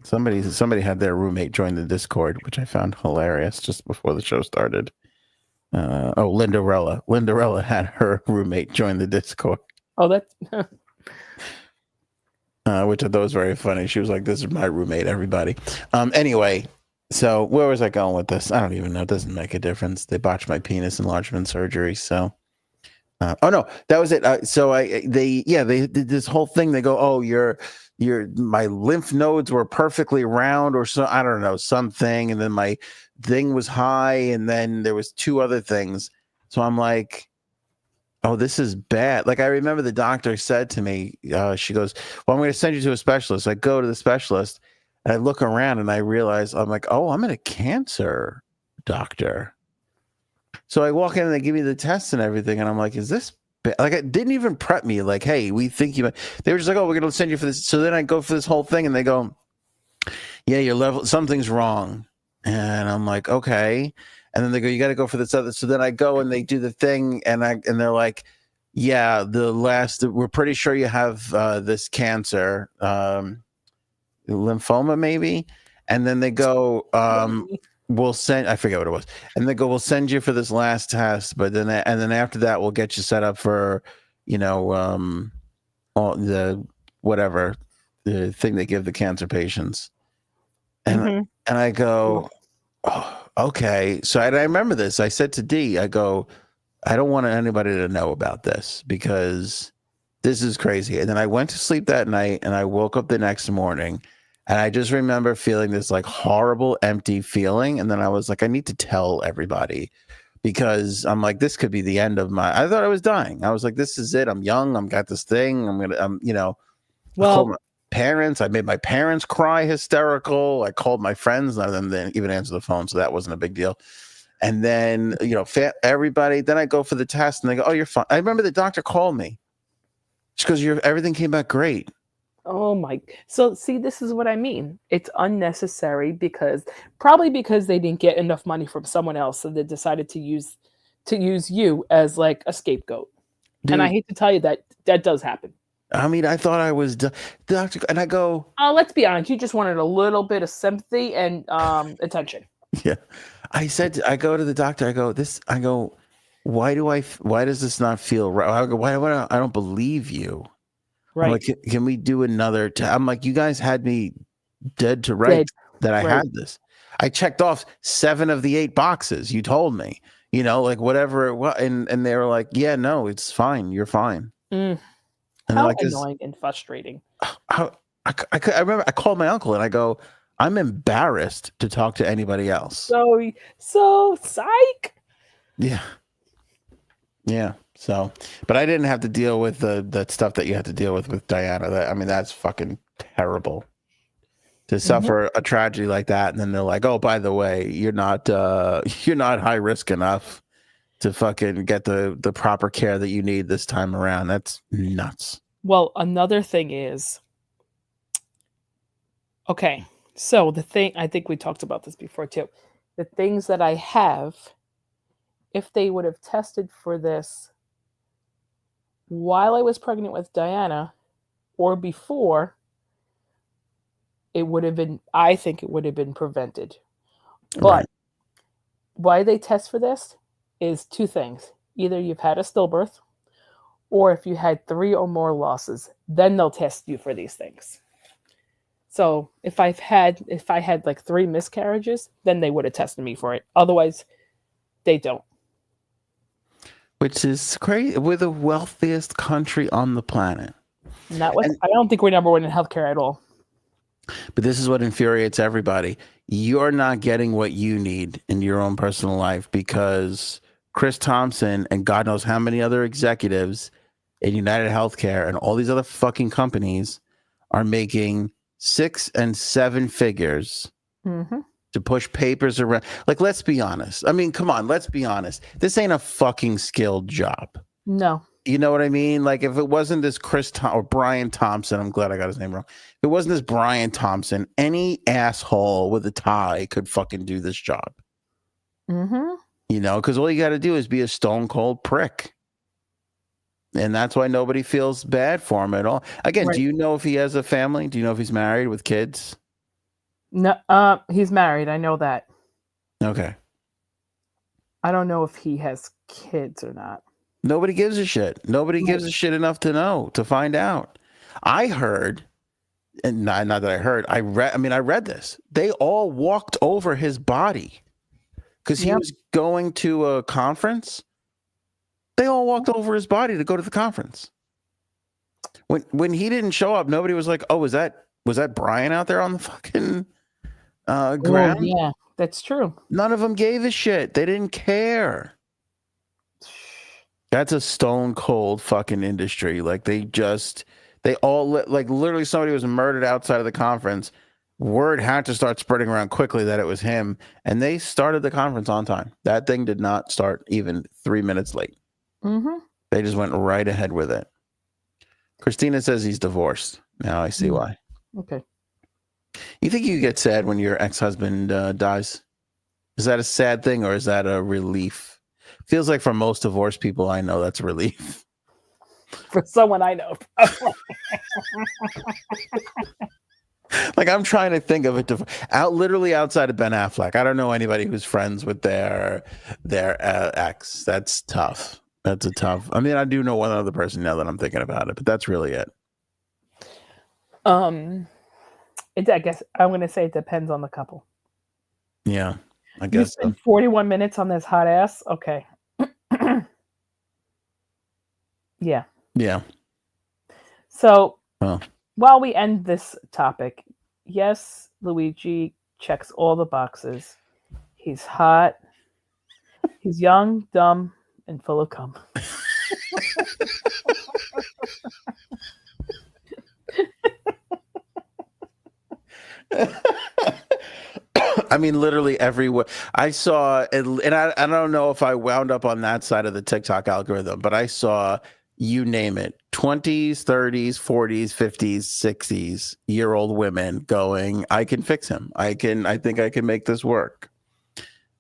Speaker 1: somebody had their roommate join the Discord, which I found hilarious just before the show started. Lindarella. Lindarella had her roommate join the Discord.
Speaker 2: Oh, that's
Speaker 1: which I thought was very funny. She was like, "This is my roommate, everybody." Anyway, so where was I going with this? I don't even know. It doesn't make a difference. They botched my penis enlargement surgery, so. Oh no, that was it. They did this whole thing. They go, "Oh, my lymph nodes were perfectly round," or so, I don't know, something, and then my thing was high, and then there was two other things. So I'm like, "Oh, this is bad." Like I remember the doctor said to me, she goes, "Well, I'm going to send you to a specialist." I go to the specialist, and I look around, and I realize I'm like, "Oh, I'm in a cancer doctor." So I walk in and they give me the tests and everything, and I'm like, "Is this bad?" Like it didn't even prep me? Like, "Hey, we think you." They were just like, "Oh, we're going to send you for this." So then I go for this whole thing, and they go, "Yeah, your level, something's wrong," and I'm like, "Okay." And then they go, "You got to go for this other." So then I go and they do the thing, and they're like, "Yeah, we're pretty sure you have this cancer, lymphoma, maybe." And then they go, "We'll send." I forget what it was, and they go, "We'll send you for this last test, but then after that, we'll get you set up for, all the whatever the thing they give the cancer patients." And I go, "Oh, okay." So I remember this. I said to D, I go, "I don't want anybody to know about this because this is crazy." And then I went to sleep that night, and I woke up the next morning. And I just remember feeling this like horrible, empty feeling. And then I was like, I need to tell everybody because I'm like, this could be the end of I thought I was dying. I was like, this is it. I'm young. I'm got this thing. I called my parents. I made my parents cry hysterical. I called my friends. None of them didn't even answer the phone. So that wasn't a big deal. And then, everybody, then I go for the test and they go, "Oh, you're fine." I remember the doctor called me. She goes, everything came back great.
Speaker 2: Oh my. So see, this is what I mean. It's unnecessary probably because they didn't get enough money from someone else, so they decided to use you as like a scapegoat.
Speaker 1: Dude,
Speaker 2: and I hate to tell you that does happen.
Speaker 1: I mean, I thought I was doctor, and I go,
Speaker 2: let's be honest, you just wanted a little bit of sympathy and attention.
Speaker 1: Yeah. I go to the doctor, I go, why does this not feel right? I go, why I don't believe you.
Speaker 2: Right.
Speaker 1: I'm like, can we do another I'm like, you guys had me dead to
Speaker 2: Dead.
Speaker 1: rights that I had this. I checked off 7 of the 8 boxes you told me, like whatever it was. And they were like, "Yeah, no, it's fine. You're fine." And
Speaker 2: How
Speaker 1: like,
Speaker 2: annoying and frustrating.
Speaker 1: I remember I called my uncle and I go, "I'm embarrassed to talk to anybody else."
Speaker 2: So psych.
Speaker 1: Yeah. Yeah. So, but I didn't have to deal with the stuff that you had to deal with Diana. That's fucking terrible to suffer a tragedy like that. And then they're like, "Oh, by the way, you're not high risk enough to fucking get the proper care that you need this time around." That's nuts.
Speaker 2: Well, another thing is, okay, so the thing, I think we talked about this before too. The things that I have, if they would have tested for this while I was pregnant with Diana or before, I think it would have been prevented. But why they test for this is 2 things. Either you've had a stillbirth, or if you had 3 or more losses, then they'll test you for these things. So if I had like 3 miscarriages, then they would have tested me for it. Otherwise, they don't.
Speaker 1: Which is crazy. We're the wealthiest country on the planet.
Speaker 2: I don't think we're number 1 in healthcare at all.
Speaker 1: But this is what infuriates everybody. You're not getting what you need in your own personal life because Chris Thompson and God knows how many other executives in United Healthcare and all these other fucking companies are making 6 and 7 figures to push papers around. Like, let's be honest. I mean, come on, let's be honest. This ain't a fucking skilled job.
Speaker 2: No.
Speaker 1: You know what I mean? Like, if it wasn't this or Brian Thompson, I'm glad I got his name wrong. If it wasn't this Brian Thompson, any asshole with a tie could fucking do this job. Because all you got to do is be a stone cold prick. And that's why nobody feels bad for him at all. Again, Do you know if he has a family? Do you know if he's married with kids?
Speaker 2: No, he's married. I know that.
Speaker 1: Okay.
Speaker 2: I don't know if he has kids or not.
Speaker 1: Nobody gives a shit. Nobody gives a shit enough to know, to find out. I heard, and not that I heard, I read this. They all walked over his body because he was going to a conference. They all walked over his body to go to the conference. When he didn't show up, nobody was like, "Oh, was that Brian out there on the fucking ground?"
Speaker 2: Oh, yeah, that's true.
Speaker 1: None of them gave a shit. They didn't care. That's a stone cold fucking industry. Like they all like literally somebody was murdered outside of the conference. Word had to start spreading around quickly that it was him, and they started the conference on time. That thing did not start even 3 minutes late.
Speaker 2: Mm-hmm.
Speaker 1: They just went right ahead with it. Christina says he's divorced. Now I see why.
Speaker 2: Okay.
Speaker 1: You think you get sad when your ex-husband dies? Is that a sad thing or is that a relief? Feels like for most divorced people I know, that's a relief.
Speaker 2: For someone I know.
Speaker 1: Like I'm trying to think of it literally outside of Ben Affleck. I don't know anybody who's friends with their ex. That's tough. That's a tough. I mean, I do know one other person now that I'm thinking about it, but that's really it.
Speaker 2: I guess I'm going to say it depends on the couple.
Speaker 1: Yeah, I guess.
Speaker 2: You spent 41 minutes on this hot ass. Okay. Yeah.
Speaker 1: Yeah.
Speaker 2: So while we end this topic, yes, Luigi checks all the boxes. He's hot. He's young, dumb, and full of cum.
Speaker 1: I mean, literally everywhere. I saw, and I don't know if I wound up on that side of the TikTok algorithm, but I saw, you name it, 20s, 30s, 40s, 50s, 60s year-old women going, I can fix him. I think I can make this work.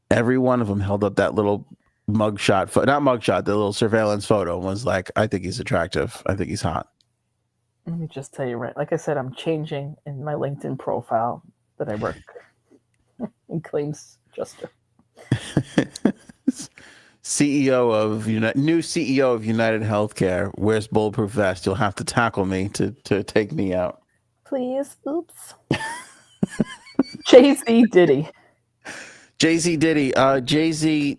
Speaker 1: Every one of them held up that little mugshot, the little surveillance photo, and was like, I think he's attractive. I think he's hot.
Speaker 2: Let me just tell you, right? Like I said, I'm changing in my LinkedIn profile that I work in claims adjuster.
Speaker 1: New CEO of United Healthcare. Where's Bulletproof Vest? You'll have to tackle me to take me out.
Speaker 2: Please. Oops. Jay-Z Diddy.
Speaker 1: Jay-Z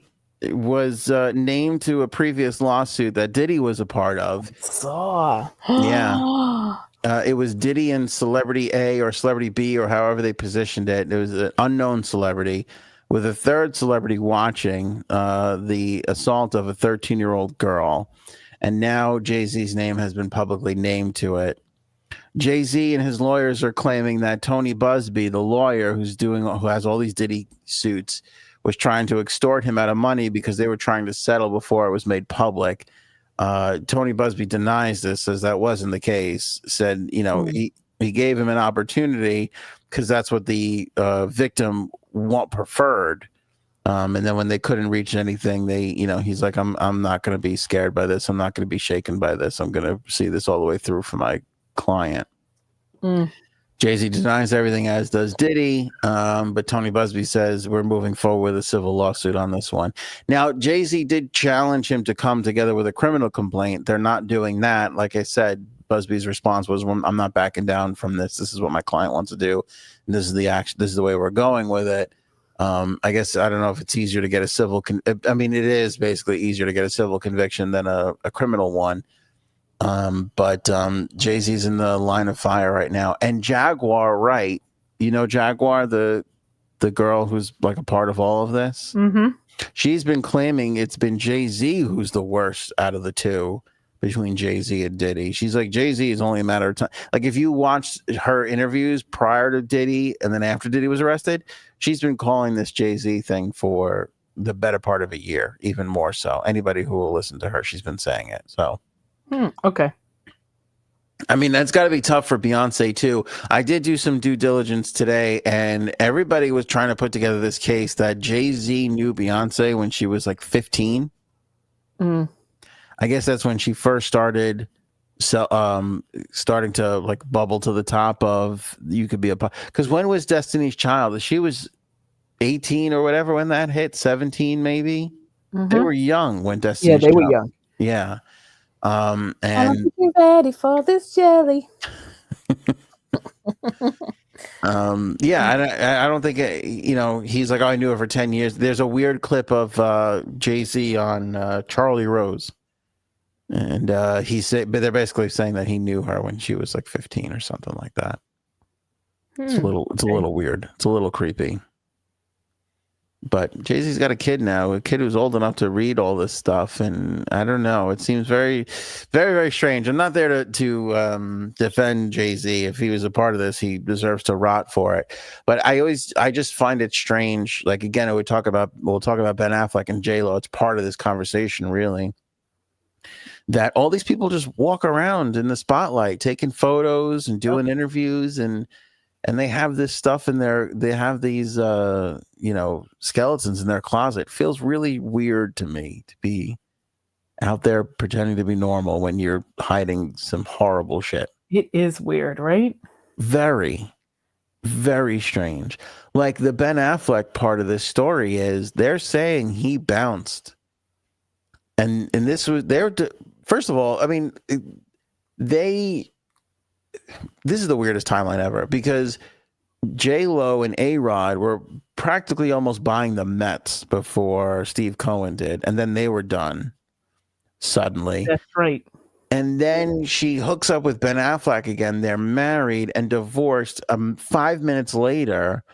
Speaker 1: was named to a previous lawsuit that Diddy was a part of. Yeah. It was Diddy and Celebrity A or Celebrity B or however they positioned it. It was an unknown celebrity with a third celebrity watching the assault of a 13-year-old girl. And now Jay-Z's name has been publicly named to it. Jay-Z and his lawyers are claiming that Tony Busby, the lawyer who has all these Diddy suits, was trying to extort him out of money because they were trying to settle before it was made public. Tony Busby denies this, says that wasn't the case, said, he gave him an opportunity because that's what the victim preferred. And then when they couldn't reach anything, he's like, I'm not going to be scared by this. I'm not going to be shaken by this. I'm going to see this all the way through for my client. Jay-Z denies everything, as does Diddy, but Tony Busby says we're moving forward with a civil lawsuit on this one. Now, Jay-Z did challenge him to come together with a criminal complaint. They're not doing that. Like I said, Busby's response was, I'm not backing down from this. This is what my client wants to do. And this is the action. This is the way we're going with it. I guess I don't know if it's easier to get a civil. It is basically easier to get a civil conviction than a criminal one. But Jay-Z's in the line of fire right now. And Jaguar, right? Jaguar, the girl who's like a part of all of this?
Speaker 2: Mm-hmm.
Speaker 1: She's been claiming it's been Jay-Z who's the worst out of the two between Jay-Z and Diddy. She's like, Jay-Z is only a matter of time. Like if you watched her interviews prior to Diddy and then after Diddy was arrested, she's been calling this Jay-Z thing for the better part of a year, even more so. Anybody who will listen to her, she's been saying it. So.
Speaker 2: Okay.
Speaker 1: I mean, that's got to be tough for Beyonce, too. I did do some due diligence today, and everybody was trying to put together this case that Jay-Z knew Beyonce when she was like 15. I guess that's when she first started starting to like bubble to the top of you could be a... Because when was Destiny's Child? She was 18 or whatever when that hit, 17 maybe? They were young when
Speaker 2: Yeah,
Speaker 1: Destiny's
Speaker 2: they were
Speaker 1: Child.
Speaker 2: young.
Speaker 1: Yeah.
Speaker 2: I
Speaker 1: And
Speaker 2: don't think you're ready for this jelly.
Speaker 1: yeah, I don't think he's like, oh, I knew her for 10 years. There's a weird clip of Jay-Z on Charlie Rose, and but they're basically saying that he knew her when she was like 15 or something like that. It's a little weird. It's a little creepy. But Jay-Z's got a kid now, a kid who's old enough to read all this stuff, and I don't know. It seems very, very, very strange. I'm not there to defend Jay-Z. If he was a part of this, he deserves to rot for it. But I just find it strange. Like again, we'll talk about Ben Affleck and J-Lo. It's part of this conversation, really, that all these people just walk around in the spotlight, taking photos and doing interviews and they have this stuff they have these skeletons in their closet. It feels really weird to me to be out there pretending to be normal when you're hiding some horrible shit.
Speaker 2: It is weird, right?
Speaker 1: Very, very strange. Like the Ben Affleck part of this story is they're saying he bounced. And this was first of all, I mean, this is the weirdest timeline ever because J-Lo and A-Rod were practically almost buying the Mets before Steve Cohen did, and then they were done suddenly.
Speaker 2: That's right.
Speaker 1: And then she hooks up with Ben Affleck again. They're married and divorced 5 minutes later.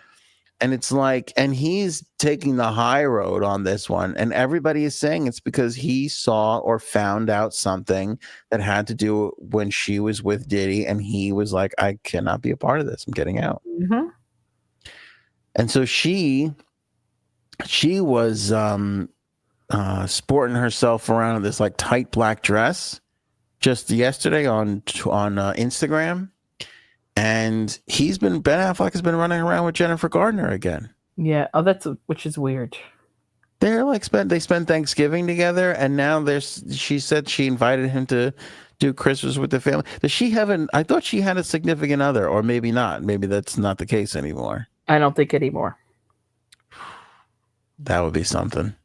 Speaker 1: And it's like, and he's taking the high road on this one. And everybody is saying it's because he saw or found out something that had to do when she was with Diddy. And he was like, I cannot be a part of this. I'm getting out.
Speaker 2: Mm-hmm.
Speaker 1: And so she was sporting herself around in this like tight black dress just yesterday on Instagram. And Ben Affleck has been running around with Jennifer Gardner again.
Speaker 2: Yeah. Oh, which is weird.
Speaker 1: They're like they spent Thanksgiving together, and now she said she invited him to do Christmas with the family. Does she have I thought she had a significant other, or maybe not. Maybe that's not the case anymore.
Speaker 2: I don't think anymore.
Speaker 1: That would be something.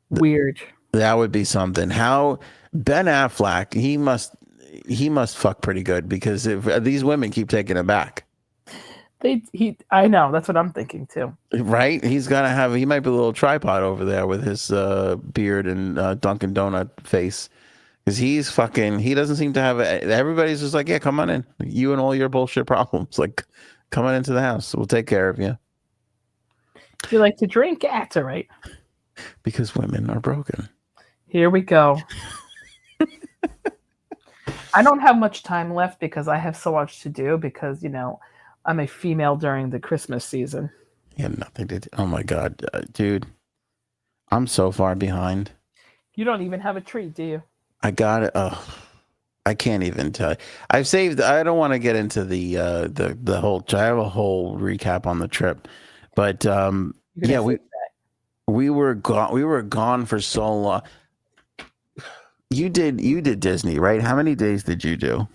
Speaker 2: Weird.
Speaker 1: That would be something. How Ben Affleck, he must fuck pretty good because if these women keep taking him back.
Speaker 2: I know, that's what I'm thinking too.
Speaker 1: Right? He might be a little tripod over there with his beard and Dunkin' Donut face. Because he doesn't seem to have everybody's just like, yeah, come on in. You and all your bullshit problems. Like, come on into the house. We'll take care of you.
Speaker 2: You like to drink? That's all right.
Speaker 1: Because women are broken.
Speaker 2: Here we go. I don't have much time left because I have so much to do because, I'm a female during the Christmas season.
Speaker 1: You have nothing to do. Oh my God, dude. I'm so far behind.
Speaker 2: You don't even have a tree, do you?
Speaker 1: I got it. I can't even tell you. I don't want to get into the whole, I have a whole recap on the trip, but yeah, we were gone for so long. You did Disney, right? How many days did you do?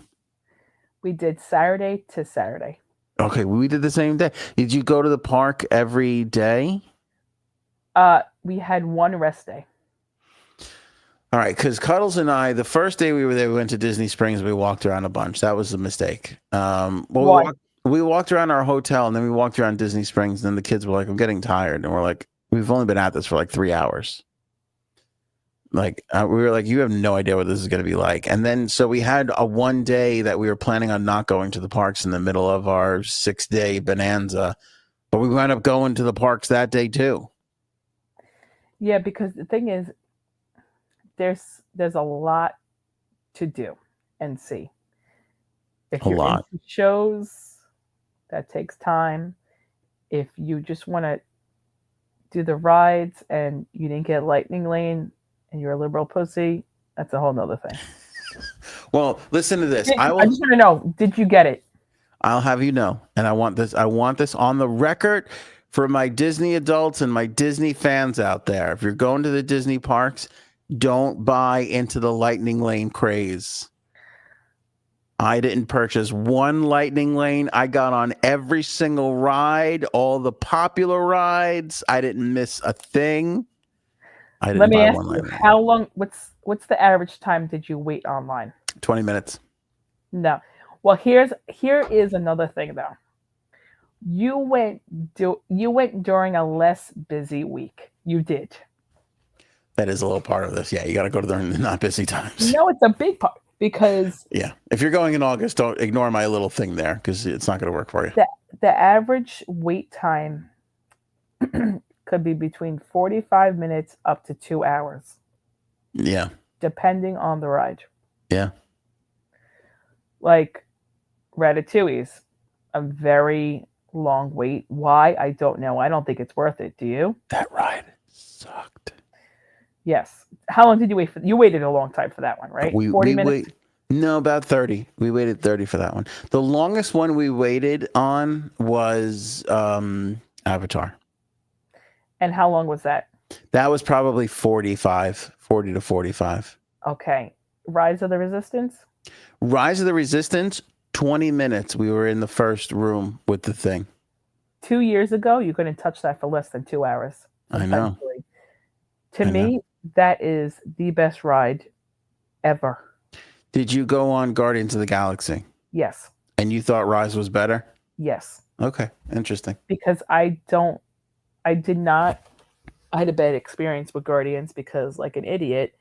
Speaker 2: We did Saturday to Saturday.
Speaker 1: Okay, we did the same day. Did you go to the park every day?
Speaker 2: We had one rest day.
Speaker 1: All right, because Cuddles and I, the first day we were there, we went to Disney Springs. We walked around a bunch. That was a mistake. We walked around our hotel, and then we walked around Disney Springs. And then the kids were like, "I'm getting tired," and we're like, "We've only been at this for like 3 hours." Like we were like, you have no idea what this is going to be like. And then so we had a one day that we were planning on not going to the parks in the middle of our 6-day bonanza, but we wound up going to the parks that day too.
Speaker 2: Yeah, because the thing is, there's a lot to do and see. If you're into shows, that takes time. If you just want to do the rides and you didn't get Lightning Lane and you're a liberal pussy, that's a whole nother thing.
Speaker 1: Well, listen to this.
Speaker 2: I just want to know, did you get it?
Speaker 1: I'll have you know, and I want this on the record for my Disney adults and my Disney fans out there. If you're going to the Disney parks, don't buy into the Lightning Lane craze. I didn't purchase one Lightning Lane. I got on every single ride, all the popular rides. I didn't miss a thing. I
Speaker 2: Let
Speaker 1: didn't
Speaker 2: me
Speaker 1: buy
Speaker 2: ask
Speaker 1: one
Speaker 2: you,
Speaker 1: last night.
Speaker 2: how long? What's the average time did you wait online?
Speaker 1: 20 minutes.
Speaker 2: No. Well, here is another thing though. You went during a less busy week. You did.
Speaker 1: That is a little part of this. Yeah, you got to go to the not busy times.
Speaker 2: No, it's a big part because
Speaker 1: Yeah. If you're going in August, don't ignore my little thing there because it's not going to work for you.
Speaker 2: the average wait time could be between 45 minutes up to 2 hours.
Speaker 1: Yeah.
Speaker 2: Depending on the ride.
Speaker 1: Yeah.
Speaker 2: Like Ratatouille's a very long wait. Why? I don't know. I don't think it's worth it. Do you?
Speaker 1: That ride sucked.
Speaker 2: Yes. How long did you wait for? You waited a long time for that one, right? 40 minutes?
Speaker 1: No, about 30. We waited 30 for that one. The longest one we waited on was Avatar.
Speaker 2: And how long was that?
Speaker 1: That was probably 40 to 45.
Speaker 2: Okay. Rise of the Resistance?
Speaker 1: Rise of the Resistance, 20 minutes. We were in the first room with the thing.
Speaker 2: 2 years ago, you couldn't touch that for less than 2 hours.
Speaker 1: I know.
Speaker 2: To me, that is the best ride ever. Did
Speaker 1: you go on Guardians of the Galaxy?
Speaker 2: Yes.
Speaker 1: And you thought Rise was better?
Speaker 2: Yes.
Speaker 1: Okay, interesting.
Speaker 2: Because I had a bad experience with Guardians because, like an idiot,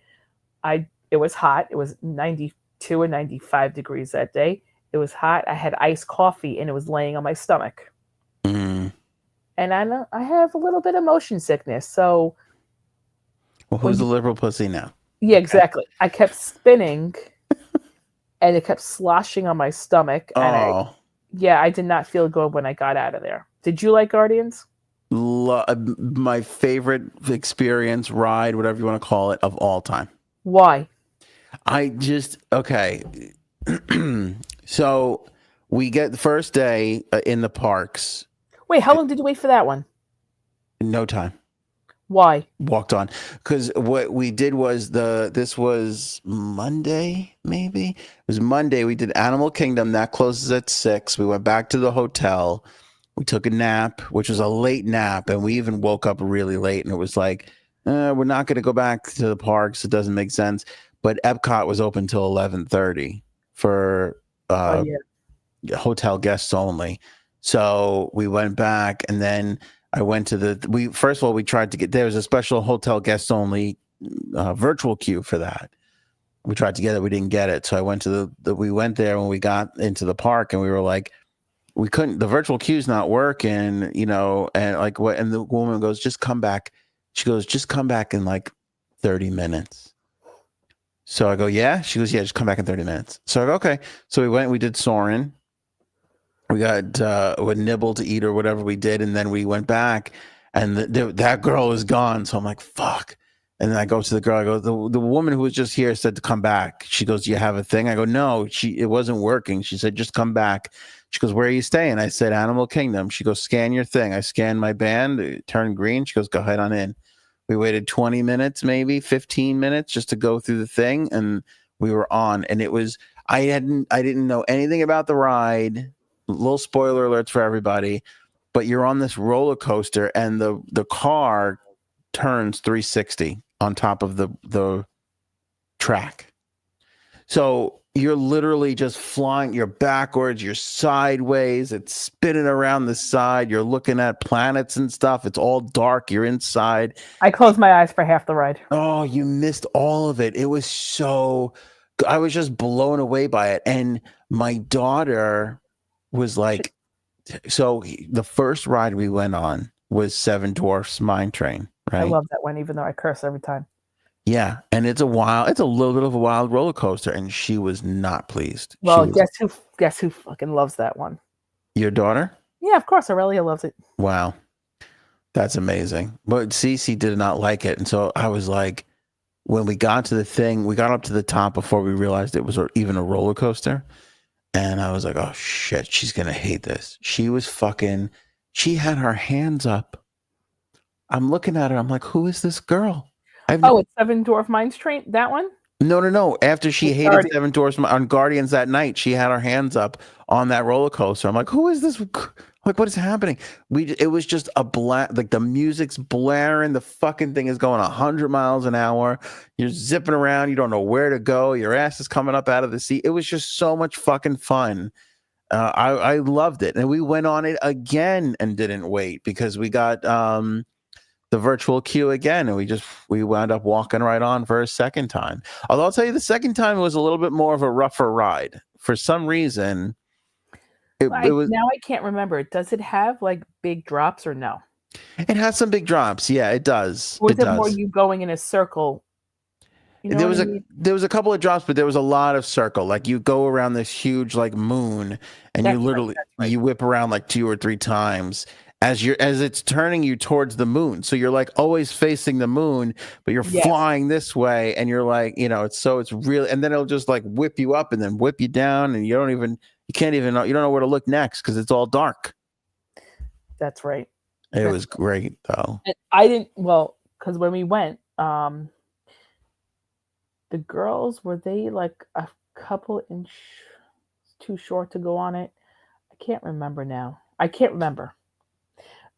Speaker 2: it was hot. It was 92 or 95 degrees that day. It was hot. I had iced coffee and it was laying on my stomach.
Speaker 1: Mm.
Speaker 2: And I have a little bit of motion sickness. So,
Speaker 1: well, who's the liberal pussy now?
Speaker 2: Yeah, exactly. I kept spinning and it kept sloshing on my stomach. And I did not feel good when I got out of there. Did you like Guardians?
Speaker 1: My favorite experience, ride, whatever you want to call it, of all time.
Speaker 2: Why?
Speaker 1: Okay. So we get the first day in the parks.
Speaker 2: Wait, how long did you wait for that one?
Speaker 1: No time.
Speaker 2: Why?
Speaker 1: Walked on. Because what we did was this was Monday, maybe? It was Monday. We did Animal Kingdom. That closes at 6. We went back to the hotel. We took a nap, which was a late nap. And we even woke up really late. And it was like, we're not going to go back to the parks. It doesn't make sense. But Epcot was open till 11:30 for hotel guests only. So we went back, and then I went to first of all, we tried to there was a special hotel guests only virtual queue for that. We tried to get it. We didn't get it. So I went to we went there when we got into the park, and we were like, we couldn't, the virtual queue's not working, and like what, and the woman goes, just come back. She goes, just come back in like 30 minutes. So I go, yeah? She goes, yeah, just come back in 30 minutes. So I go, okay. So we went, we did Soarin'. We got a nibble to eat or whatever we did. And then we went back, and that girl is gone. So I'm like, fuck. And then I go to the girl. I go, the woman who was just here said to come back. She goes, do you have a thing? I go, no, it wasn't working. She said, just come back. She goes, where are you staying? I said, Animal Kingdom. She goes, scan your thing. I scanned my band. It turned green. She goes, go ahead on in. We waited 20 minutes, maybe 15 minutes just to go through the thing. And we were on. And it was, I didn't know anything about the ride. Little spoiler alerts for everybody. But you're on this roller coaster, and the car turns 360 on top of the track. So you're literally just flying. You're backwards. You're sideways. It's spinning around the side. You're looking at planets and stuff. It's all dark. You're inside.
Speaker 2: I closed my eyes for half the ride.
Speaker 1: Oh, you missed all of it. It was so. I was just blown away by it. And my daughter was like, so the first ride we went on was Seven Dwarfs Mine Train. Right.
Speaker 2: I love that one, even though I curse every time.
Speaker 1: Yeah, and it's a little bit of a wild roller coaster, and she was not pleased.
Speaker 2: Well, guess who fucking loves that one?
Speaker 1: Your daughter?
Speaker 2: Yeah, of course, Aurelia loves it.
Speaker 1: Wow, that's amazing. But Cece did not like it, and so I was like, when we got to the thing, we got up to the top before we realized it was even a roller coaster, and I was like, oh shit, she's gonna hate this. She had her hands up. I'm looking at her. I'm like, who is this girl?
Speaker 2: It's Seven Dwarf Mines Train, that one?
Speaker 1: No. After she hated Seven Dwarfs on Guardians that night, she had her hands up on that roller coaster. I'm like, who is this? I'm Like, what is happening? It was just a like the music's blaring, the fucking thing is going 100 miles an hour. You're zipping around, you don't know where to go. Your ass is coming up out of the seat. It was just so much fucking fun. I loved it, and we went on it again and didn't wait because we got the virtual queue again, and we wound up walking right on for a second time. Although I'll tell you, the second time was a little bit more of a rougher ride for some reason. It was
Speaker 2: now I can't remember. Does it have like big drops or no?
Speaker 1: It has some big drops. Yeah, it does.
Speaker 2: Or is
Speaker 1: It
Speaker 2: it more
Speaker 1: does.
Speaker 2: you going in a circle? You know what I mean?
Speaker 1: There was a couple of drops, but there was a lot of circle. Like you go around this huge like moon, and you
Speaker 2: That's
Speaker 1: literally
Speaker 2: right.
Speaker 1: you whip around like 2 or 3 times as it's turning you towards the moon. So you're like always facing the moon, but you're
Speaker 2: Yes.
Speaker 1: flying this way, and you're like, it's really, and then it'll just like whip you up and then whip you down, and you can't even know, you don't know where to look next because it's all dark.
Speaker 2: That's right.
Speaker 1: It was great though.
Speaker 2: And I didn't, well, because when we went, the girls, were they like a couple inch too short to go on it? I can't remember now. I can't remember.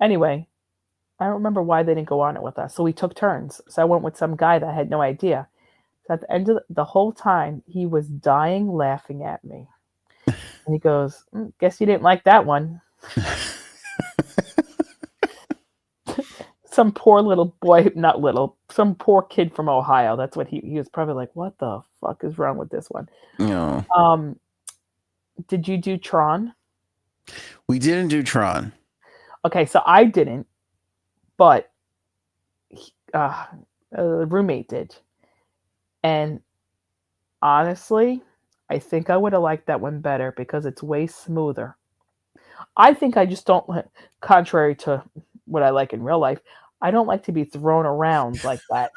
Speaker 2: Anyway, I don't remember why they didn't go on it with us. So we took turns. So I went with some guy that had no idea. So at the end of the whole time, he was dying laughing at me. And he goes, guess you didn't like that one. Some poor little boy, not little, some poor kid from Ohio. That's what he was probably like, what the fuck is wrong with this one?
Speaker 1: Yeah.
Speaker 2: Did you do Tron?
Speaker 1: We didn't do Tron.
Speaker 2: Okay, so I didn't, but a roommate did. And honestly, I think I would have liked that one better because it's way smoother. I think I just don't, contrary to what I like in real life, I don't like to be thrown around like that.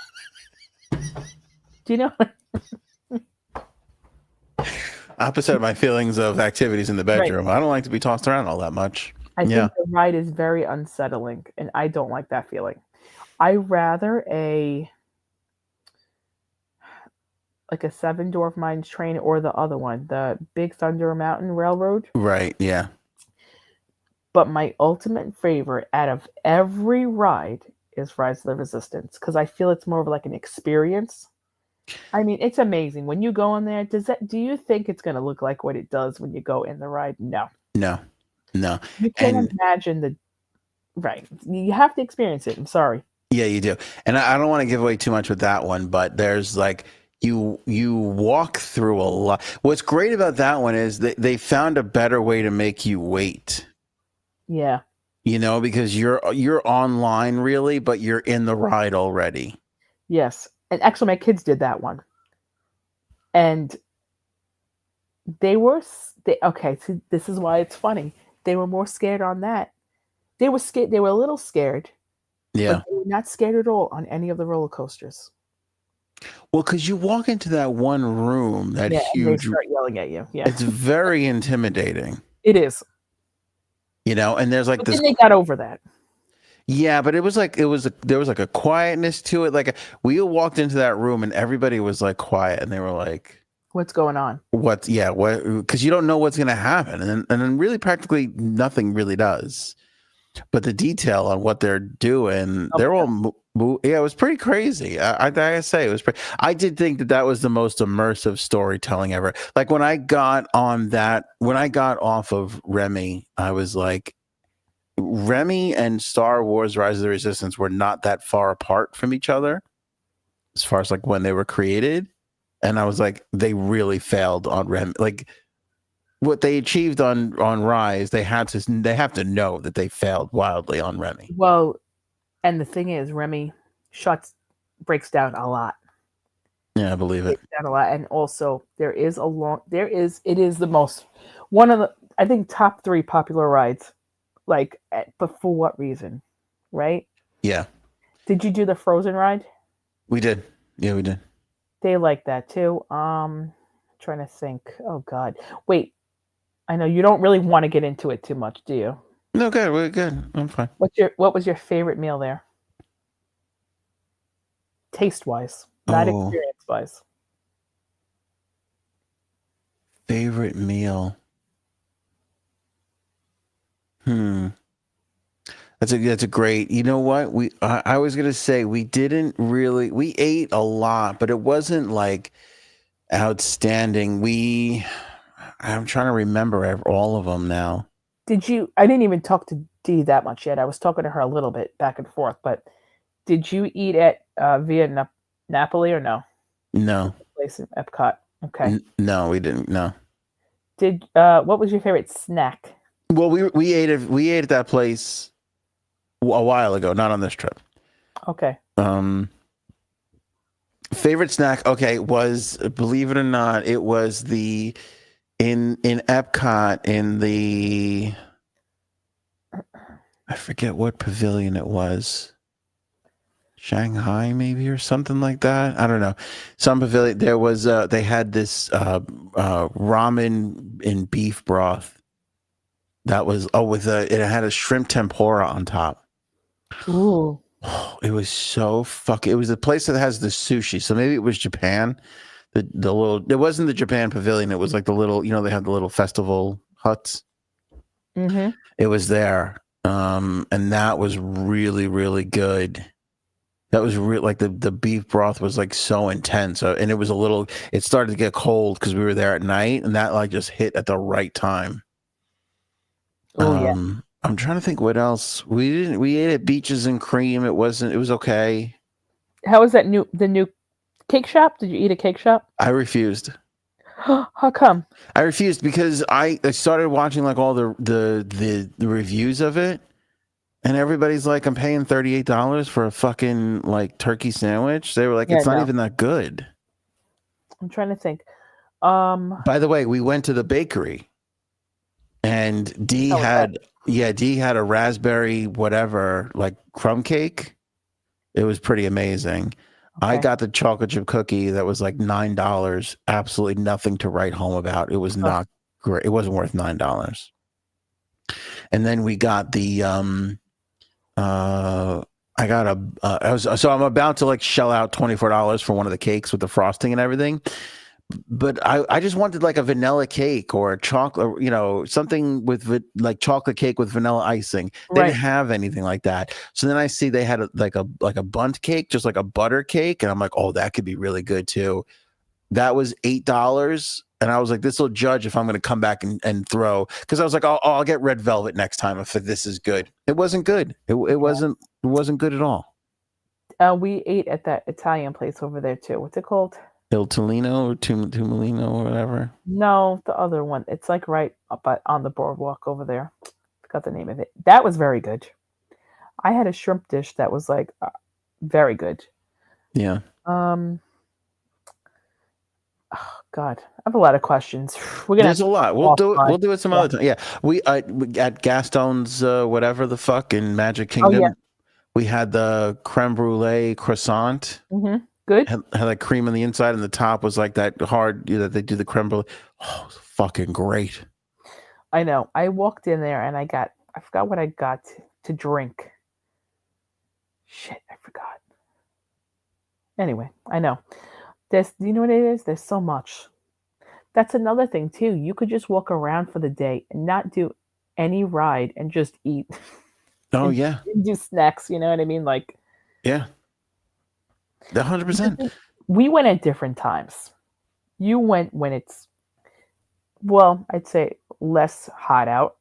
Speaker 2: Do you know?
Speaker 1: Opposite of my feelings of activities in the bedroom. Right. I don't like to be tossed around all that much.
Speaker 2: I think the ride is very unsettling, and I don't like that feeling. I rather like a Seven Dwarf Mines train or the other one, the Big Thunder Mountain Railroad.
Speaker 1: Right, yeah.
Speaker 2: But my ultimate favorite out of every ride is Rise of the Resistance because I feel it's more of like an experience. I mean, it's amazing when you go in there. Do you think it's going to look like what it does when you go in the ride? No. You can't imagine right. You have to experience it. I'm sorry.
Speaker 1: Yeah, you do. And I don't want to give away too much with that one, but there's like you walk through a lot. What's great about that one is that they found a better way to make you wait.
Speaker 2: Yeah.
Speaker 1: Because you're online really, but you're in the ride already.
Speaker 2: Yes. And actually my kids did that one. And okay, so this is why it's funny. They were more scared on that. They were scared. They were a little scared.
Speaker 1: Yeah.
Speaker 2: But they were not scared at all on any of the roller coasters.
Speaker 1: Well, because you walk into that one room, that huge.
Speaker 2: And they start yelling at you. Yeah.
Speaker 1: It's very intimidating.
Speaker 2: It is.
Speaker 1: And there's like
Speaker 2: but
Speaker 1: this.
Speaker 2: Then they got over that.
Speaker 1: Yeah, but there was like a quietness to it. Like we walked into that room and everybody was like quiet, and they were like,
Speaker 2: "What's going on?"
Speaker 1: What? Because you don't know what's going to happen, and then really practically nothing really does. But the detail on what they're doing, they're all. Yeah, it was pretty crazy. I gotta say, it was. I did think that was the most immersive storytelling ever. Like when I got off of Remy, I was like, Remy and Star Wars: Rise of the Resistance were not that far apart from each other, as far as like when they were created, and I was like, they really failed on Remy. Like what they achieved on Rise, they have to know that they failed wildly on Remy.
Speaker 2: Well. And the thing is, Remy breaks down a lot.
Speaker 1: Yeah, I believe it.
Speaker 2: Breaks down a lot. And also, it is the most, one of the, I think, top 3 popular rides. Like, but for what reason? Right?
Speaker 1: Yeah.
Speaker 2: Did you do the Frozen ride?
Speaker 1: We did. Yeah, we did.
Speaker 2: They like that too. Trying to think. Oh, God. Wait. I know you don't really want to get into it too much, do you?
Speaker 1: No, good. We're good. I'm fine.
Speaker 2: What was your favorite meal there? Taste wise, not experience wise.
Speaker 1: Favorite meal. That's a great. You know what? I was gonna say we ate a lot, but it wasn't like outstanding. I'm trying to remember all of them now.
Speaker 2: I didn't even talk to Dee that much yet. I was talking to her a little bit back and forth, but did you eat at Via Napoli or no?
Speaker 1: No.
Speaker 2: Place in Epcot. Okay.
Speaker 1: No, we didn't. No.
Speaker 2: What was your favorite snack?
Speaker 1: Well, we ate at that place a while ago, not on this trip.
Speaker 2: Okay.
Speaker 1: Favorite snack, okay, was, believe it or not, it was in Epcot in the, I forget what pavilion it was. Shanghai maybe or something like that. I don't know. Some pavilion. There was they had this ramen in beef broth. That was it had a shrimp tempura on top.
Speaker 2: Ooh.
Speaker 1: It was so fucking. It was a place that has the sushi. So maybe it was Japan. The little. It wasn't the Japan pavilion. It was like the little. You know, they had the little festival huts.
Speaker 2: Mm-hmm.
Speaker 1: It was there, and that was really really good. That was real. Like the beef broth was like so intense, and it was it started to get cold because we were there at night, and that like just hit at the right time.
Speaker 2: Oh yeah.
Speaker 1: I'm trying to think what else we ate at Beaches and Cream. It was okay.
Speaker 2: How was the new cake shop? Did you eat a cake shop?
Speaker 1: I refused.
Speaker 2: How come?
Speaker 1: I refused because I started watching like all the reviews of it. And everybody's like, I'm paying $38 for a fucking like turkey sandwich. They were like, it's not even that good.
Speaker 2: I'm trying to think.
Speaker 1: By the way, we went to the bakery, and Dee had a raspberry whatever like crumb cake. It was pretty amazing. Okay. I got the chocolate chip cookie that was like $9. Absolutely nothing to write home about. It was not great. It wasn't worth $9. And then we got the I got so I'm about to like shell out $24 for one of the cakes with the frosting and everything, but I just wanted like a vanilla cake or a chocolate, you know, something with like chocolate cake with vanilla icing. They didn't have anything like that. So then I see they had like a bundt cake, just like a butter cake, and I'm like, oh, that could be really good too. That was $8. And I was like, this will judge if I'm going to come back and throw. Because I was like, I'll get red velvet next time if this is good. It wasn't good. It wasn't good at all.
Speaker 2: We ate at that Italian place over there too. What's it called?
Speaker 1: Il Tolino or Tumolino or whatever.
Speaker 2: No, the other one. It's like right up on the boardwalk over there. Forgot the name of it. That was very good. I had a shrimp dish that was like very good.
Speaker 1: Yeah.
Speaker 2: Oh God, I have a lot of questions.
Speaker 1: There's a lot. We'll do it some other time. Yeah, we at Gaston's whatever the fuck in Magic Kingdom. We had the creme brulee croissant.
Speaker 2: Mm-hmm. Good.
Speaker 1: Had like cream on the inside, and the top was like that hard. That they do the creme brulee. Oh, fucking great.
Speaker 2: I know. I walked in there and I forgot what I got to drink. Shit, I forgot. Anyway, I know. Do you know what it is? There's so much. That's another thing too. You could just walk around for the day and not do any ride and just eat.
Speaker 1: Oh yeah.
Speaker 2: And do snacks, you know what I mean? Like
Speaker 1: yeah. 100%.
Speaker 2: We went at different times. You went when it's I'd say less hot out.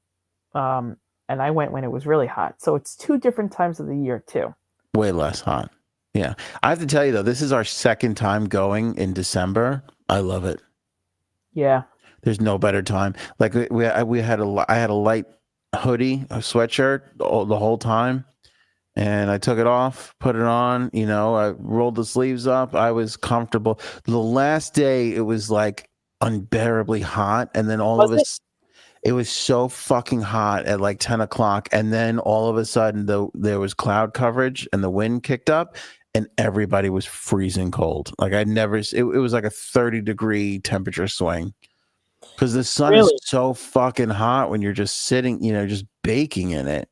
Speaker 2: And I went when it was really hot. So it's two different times of the year too.
Speaker 1: Way less hot. Yeah. I have to tell you though, this is our second time going in December. I love it.
Speaker 2: Yeah.
Speaker 1: There's no better time. Like I had a light hoodie, a sweatshirt the whole time, and I took it off, put it on, you know, I rolled the sleeves up. I was comfortable. The last day it was like unbearably hot, and then it was so fucking hot at like 10 o'clock, and then all of a sudden there was cloud coverage and the wind kicked up, and everybody was freezing cold. Like it was like a 30-degree temperature swing because the sun is so fucking hot when you're just sitting, you know, just baking in it,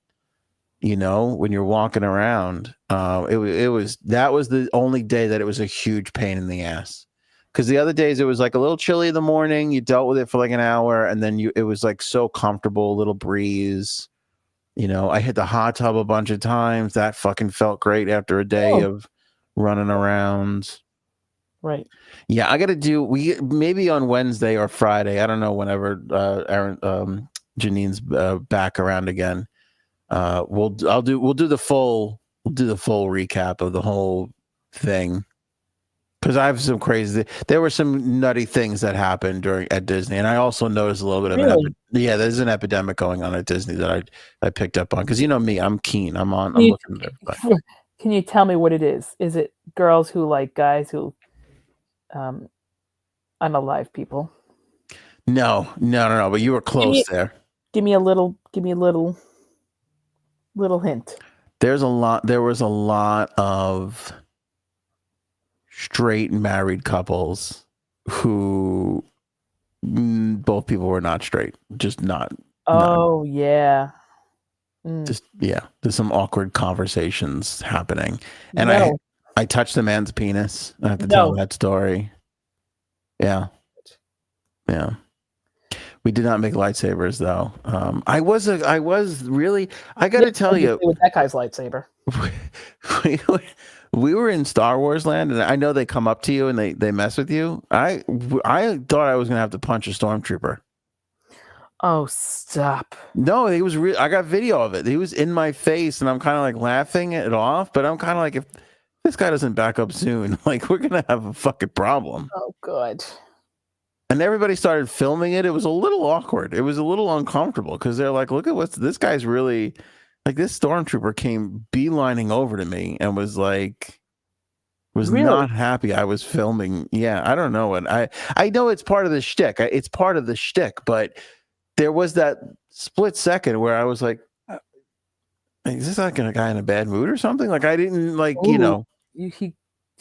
Speaker 1: you know, when you're walking around. That was the only day that it was a huge pain in the ass. Because the other days it was like a little chilly in the morning. You dealt with it for like an hour, and then it was like so comfortable, a little breeze. I hit the hot tub a bunch of times. That fucking felt great after a day of running around.
Speaker 2: Right.
Speaker 1: Yeah, I got to do maybe on Wednesday or Friday. I don't know, whenever Janine's back around again. We'll do the full recap of the whole thing, because I have some crazy. There were some nutty things that happened at Disney, and I also noticed a little bit of there's an epidemic going on at Disney that I picked up on, because me, I'm keen. I'm looking at everybody.
Speaker 2: Can you tell me what it is? Is it girls who like guys who unalive people?
Speaker 1: No. But you were close there.
Speaker 2: Give me a little hint.
Speaker 1: There was a lot of straight married couples who both people were not straight, just not.
Speaker 2: Yeah.
Speaker 1: Just there's some awkward conversations happening, and I touched the man's penis. I have to tell that story. Yeah. We did not make lightsabers though. I was really. I got to tell you,
Speaker 2: with that guy's lightsaber.
Speaker 1: We were in Star Wars land, and I know they come up to you and they mess with you. I thought I was gonna have to punch a stormtrooper.
Speaker 2: Oh, stop!
Speaker 1: No, he was real. I got video of it. He was in my face, and I'm kind of like laughing it off. But I'm kind of like, if this guy doesn't back up soon, like, we're gonna have a fucking problem.
Speaker 2: Oh, good.
Speaker 1: And everybody started filming it. It was a little awkward. It was a little uncomfortable, because they're like, look at this guy's really, like, this stormtrooper came beelining over to me and was like, not happy I was filming. Yeah, I don't know what I know it's part of the shtick. It's part of the shtick, but there was that split second where I was like, is this like a guy in a bad mood or something? Like, I didn't like,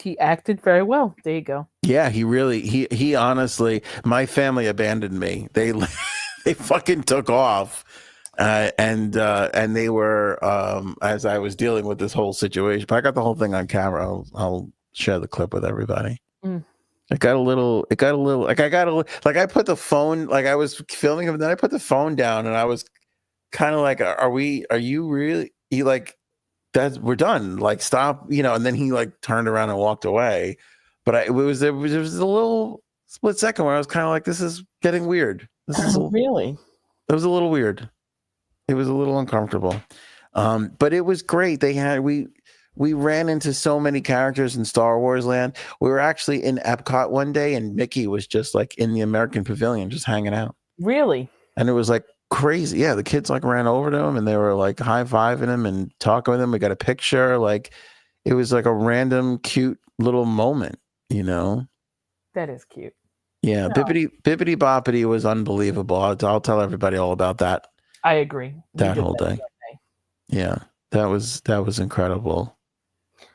Speaker 2: He acted very well. There you go.
Speaker 1: Yeah, he honestly, my family abandoned me. They fucking took off. And they were, as I was dealing with this whole situation, but I got the whole thing on camera. I'll share the clip with everybody. It got a little, like, I put the phone, like, I was filming him, and then I put the phone down, and I was kind of like, are you really, we're done, like, stop, and then he like turned around and walked away. But it was a little split second where I was kind of like, this is getting weird.
Speaker 2: Really?
Speaker 1: It was a little weird. It was a little uncomfortable. But it was great. We ran into so many characters in Star Wars land. We were actually in Epcot one day, and Mickey was just like in the American Pavilion, just hanging out.
Speaker 2: Really?
Speaker 1: And it was like crazy. Yeah, the kids like ran over to him, and they were like high-fiving him and talking with him. We got a picture. Like, it was like a random cute little moment,
Speaker 2: That is cute.
Speaker 1: Yeah, no. Bippity Boppity was unbelievable. I'll tell everybody all about that.
Speaker 2: I agree.
Speaker 1: That whole day. Yeah, that was incredible.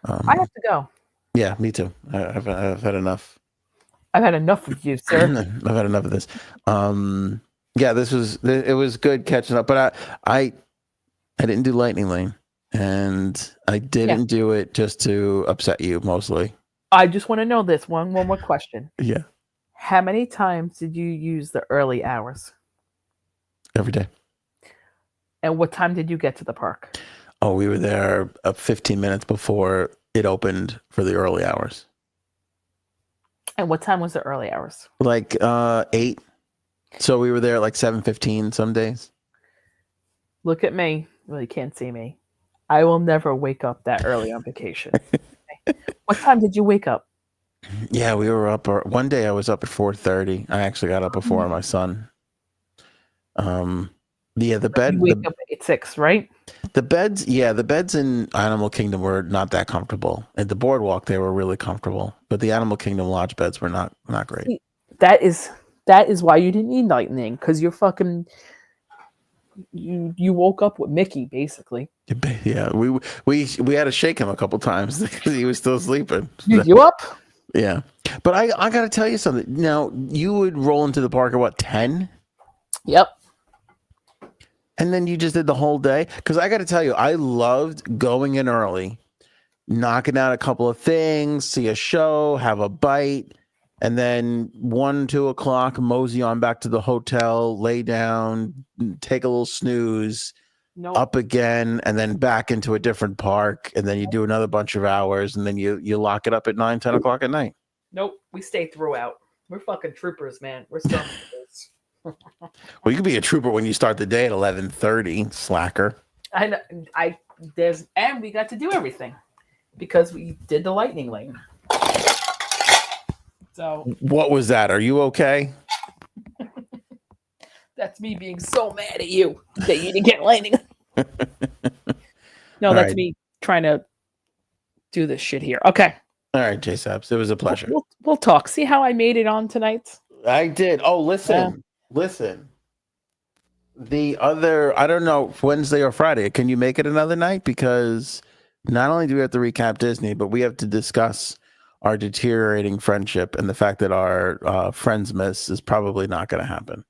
Speaker 2: I have to go.
Speaker 1: Yeah, me too. I've had enough.
Speaker 2: I've had enough of you, sir.
Speaker 1: I've had enough of this. Yeah, it was good catching up, but I didn't do Lightning Lane, and I didn't do it just to upset you, mostly.
Speaker 2: I just want to know this one more question.
Speaker 1: Yeah.
Speaker 2: How many times did you use the early hours?
Speaker 1: Every day.
Speaker 2: And what time did you get to the park?
Speaker 1: Oh, we were there 15 minutes before it opened for the early hours.
Speaker 2: And what time was the early hours?
Speaker 1: Like 8. So we were there at like 7:15 some days.
Speaker 2: Look at me. Well, you can't see me. I will never wake up that early on vacation. What time did you wake up?
Speaker 1: Yeah, we were up. One day I was up at 4:30. I actually got up before my son. Yeah, the bed.
Speaker 2: You wake up at 6, right?
Speaker 1: The beds. Yeah, the beds in Animal Kingdom were not that comfortable. At the boardwalk, they were really comfortable, but the Animal Kingdom lodge beds were not great.
Speaker 2: See, that is why you didn't need Lightning, because you're fucking. You woke up with Mickey, basically.
Speaker 1: Yeah, we had to shake him a couple times because he was still sleeping.
Speaker 2: You up?
Speaker 1: Yeah, but I got to tell you something. Now, you would roll into the park at what, 10?
Speaker 2: Yep.
Speaker 1: And then you just did the whole day? Because I got to tell you, I loved going in early, knocking out a couple of things, see a show, have a bite, and then 1, 2 o'clock, mosey on back to the hotel, lay down, take a little snooze,
Speaker 2: Nope.
Speaker 1: up again, and then back into a different park, and then you do another bunch of hours, and then you lock it up at 9, 10 o'clock at night.
Speaker 2: Nope. We stay throughout. We're fucking troopers, man. We're stormtroopers.
Speaker 1: Well, you could be a trooper when you start the day at 11:30, slacker.
Speaker 2: I know. And we got to do everything because we did the lightning lane. So
Speaker 1: what was that? Are you okay?
Speaker 2: That's me being so mad at you that you didn't get lightning. No, that's me trying to do this shit here. Okay.
Speaker 1: All right, J-Saps. It was a pleasure.
Speaker 2: We'll talk. See how I made it on tonight?
Speaker 1: I did. Oh, listen. The other, I don't know, Wednesday or Friday. Can you make it another night? Because not only do we have to recap Disney, but we have to discuss our deteriorating friendship and the fact that our Friendsmas is probably not going to happen.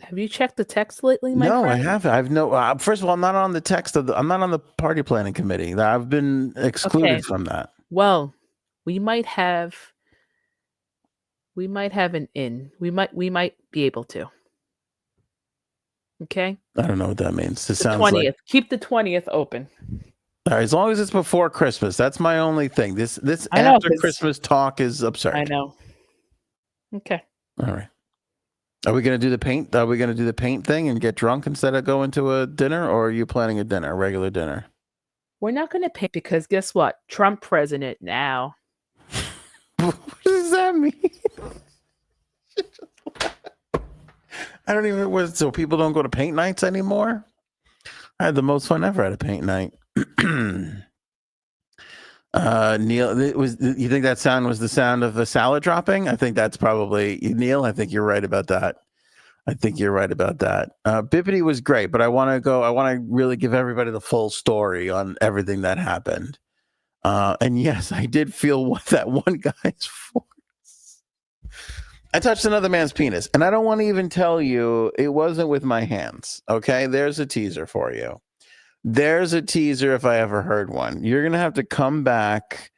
Speaker 2: Have you checked the text lately, my
Speaker 1: friend?
Speaker 2: I
Speaker 1: haven't. I've no. First of all, I'm not on the text of I'm not on the party planning committee. I've been excluded from that.
Speaker 2: Well, we might have an in. We might be able to. Okay.
Speaker 1: I don't know what that means. It sounds
Speaker 2: 20th.
Speaker 1: like...
Speaker 2: Keep the 20th open.
Speaker 1: All right, as long as it's before Christmas. That's my only thing. This after Christmas talk is absurd.
Speaker 2: I know. Okay.
Speaker 1: All right. Are we going to do the paint? Are we going to do the paint thing and get drunk instead of going to a dinner, or are you planning a dinner, a regular dinner?
Speaker 2: We're not going to paint because guess what? Trump president now.
Speaker 1: What does that mean? I don't even. So people don't go to paint nights anymore. I had the most fun ever at a paint night. Neil, you think that sound was the sound of a salad dropping? I think that's probably Neil. I think you're right about that. Bippity was great, but I want to really give everybody the full story on everything that happened. And yes, I did feel that one guy's force. I touched another man's penis, and I don't want to even tell you it wasn't with my hands. Okay, there's a teaser for you. There's a teaser if I ever heard one. You're going to have to come back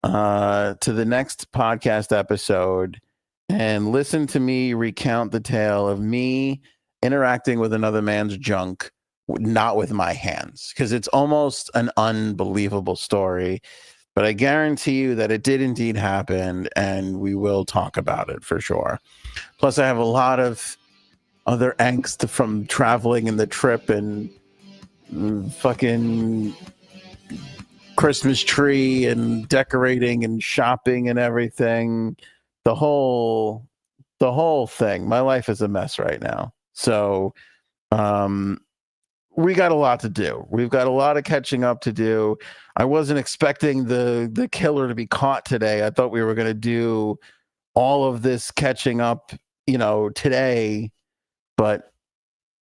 Speaker 1: to the next podcast episode and listen to me recount the tale of me interacting with another man's junk, not with my hands, because it's almost an unbelievable story. But I guarantee you that it did indeed happen, and we will talk about it for sure. Plus, I have a lot of other angst from traveling in the trip and fucking Christmas tree and decorating and shopping and everything. The whole thing. My life is a mess right now. So we got a lot to do. We've got a lot of catching up to do. I wasn't expecting the killer to be caught today. I thought we were going to do all of this catching up, today, but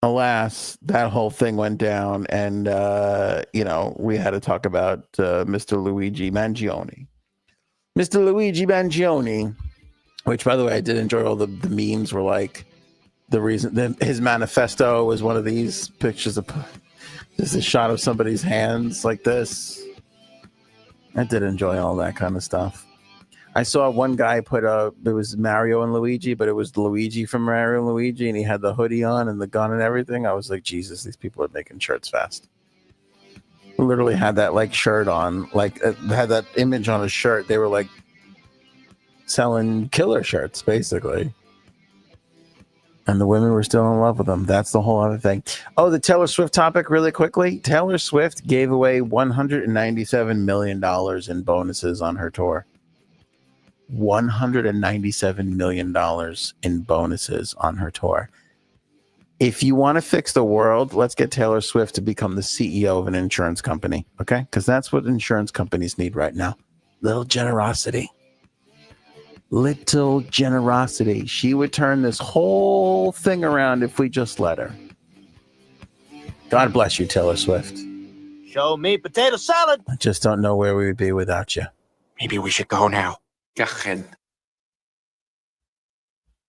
Speaker 1: alas, that whole thing went down, and we had to talk about Mr. Luigi Mangione. Mr. Luigi Mangione, which, by the way, I did enjoy. All the memes were like the reason his manifesto was one of these pictures of just a shot of somebody's hands like this. I did enjoy all that kind of stuff. I saw one guy put it was Mario and Luigi, but it was Luigi from Mario and Luigi, and he had the hoodie on and the gun and everything. I was like, Jesus, these people are making shirts fast. Literally had that shirt on, had that image on a shirt. They were like selling killer shirts, basically. And the women were still in love with them. That's the whole other thing. Oh, the Taylor Swift topic really quickly. Taylor Swift gave away $197 million in bonuses on her tour. $197 million in bonuses on her tour. If you want to fix the world, let's get Taylor Swift to become the CEO of an insurance company, okay? Because that's what insurance companies need right now. Little generosity. She would turn this whole thing around if we just let her. God bless you, Taylor Swift.
Speaker 3: Show me potato salad.
Speaker 1: I just don't know where we would be without you.
Speaker 3: Maybe we should go now. Go ahead.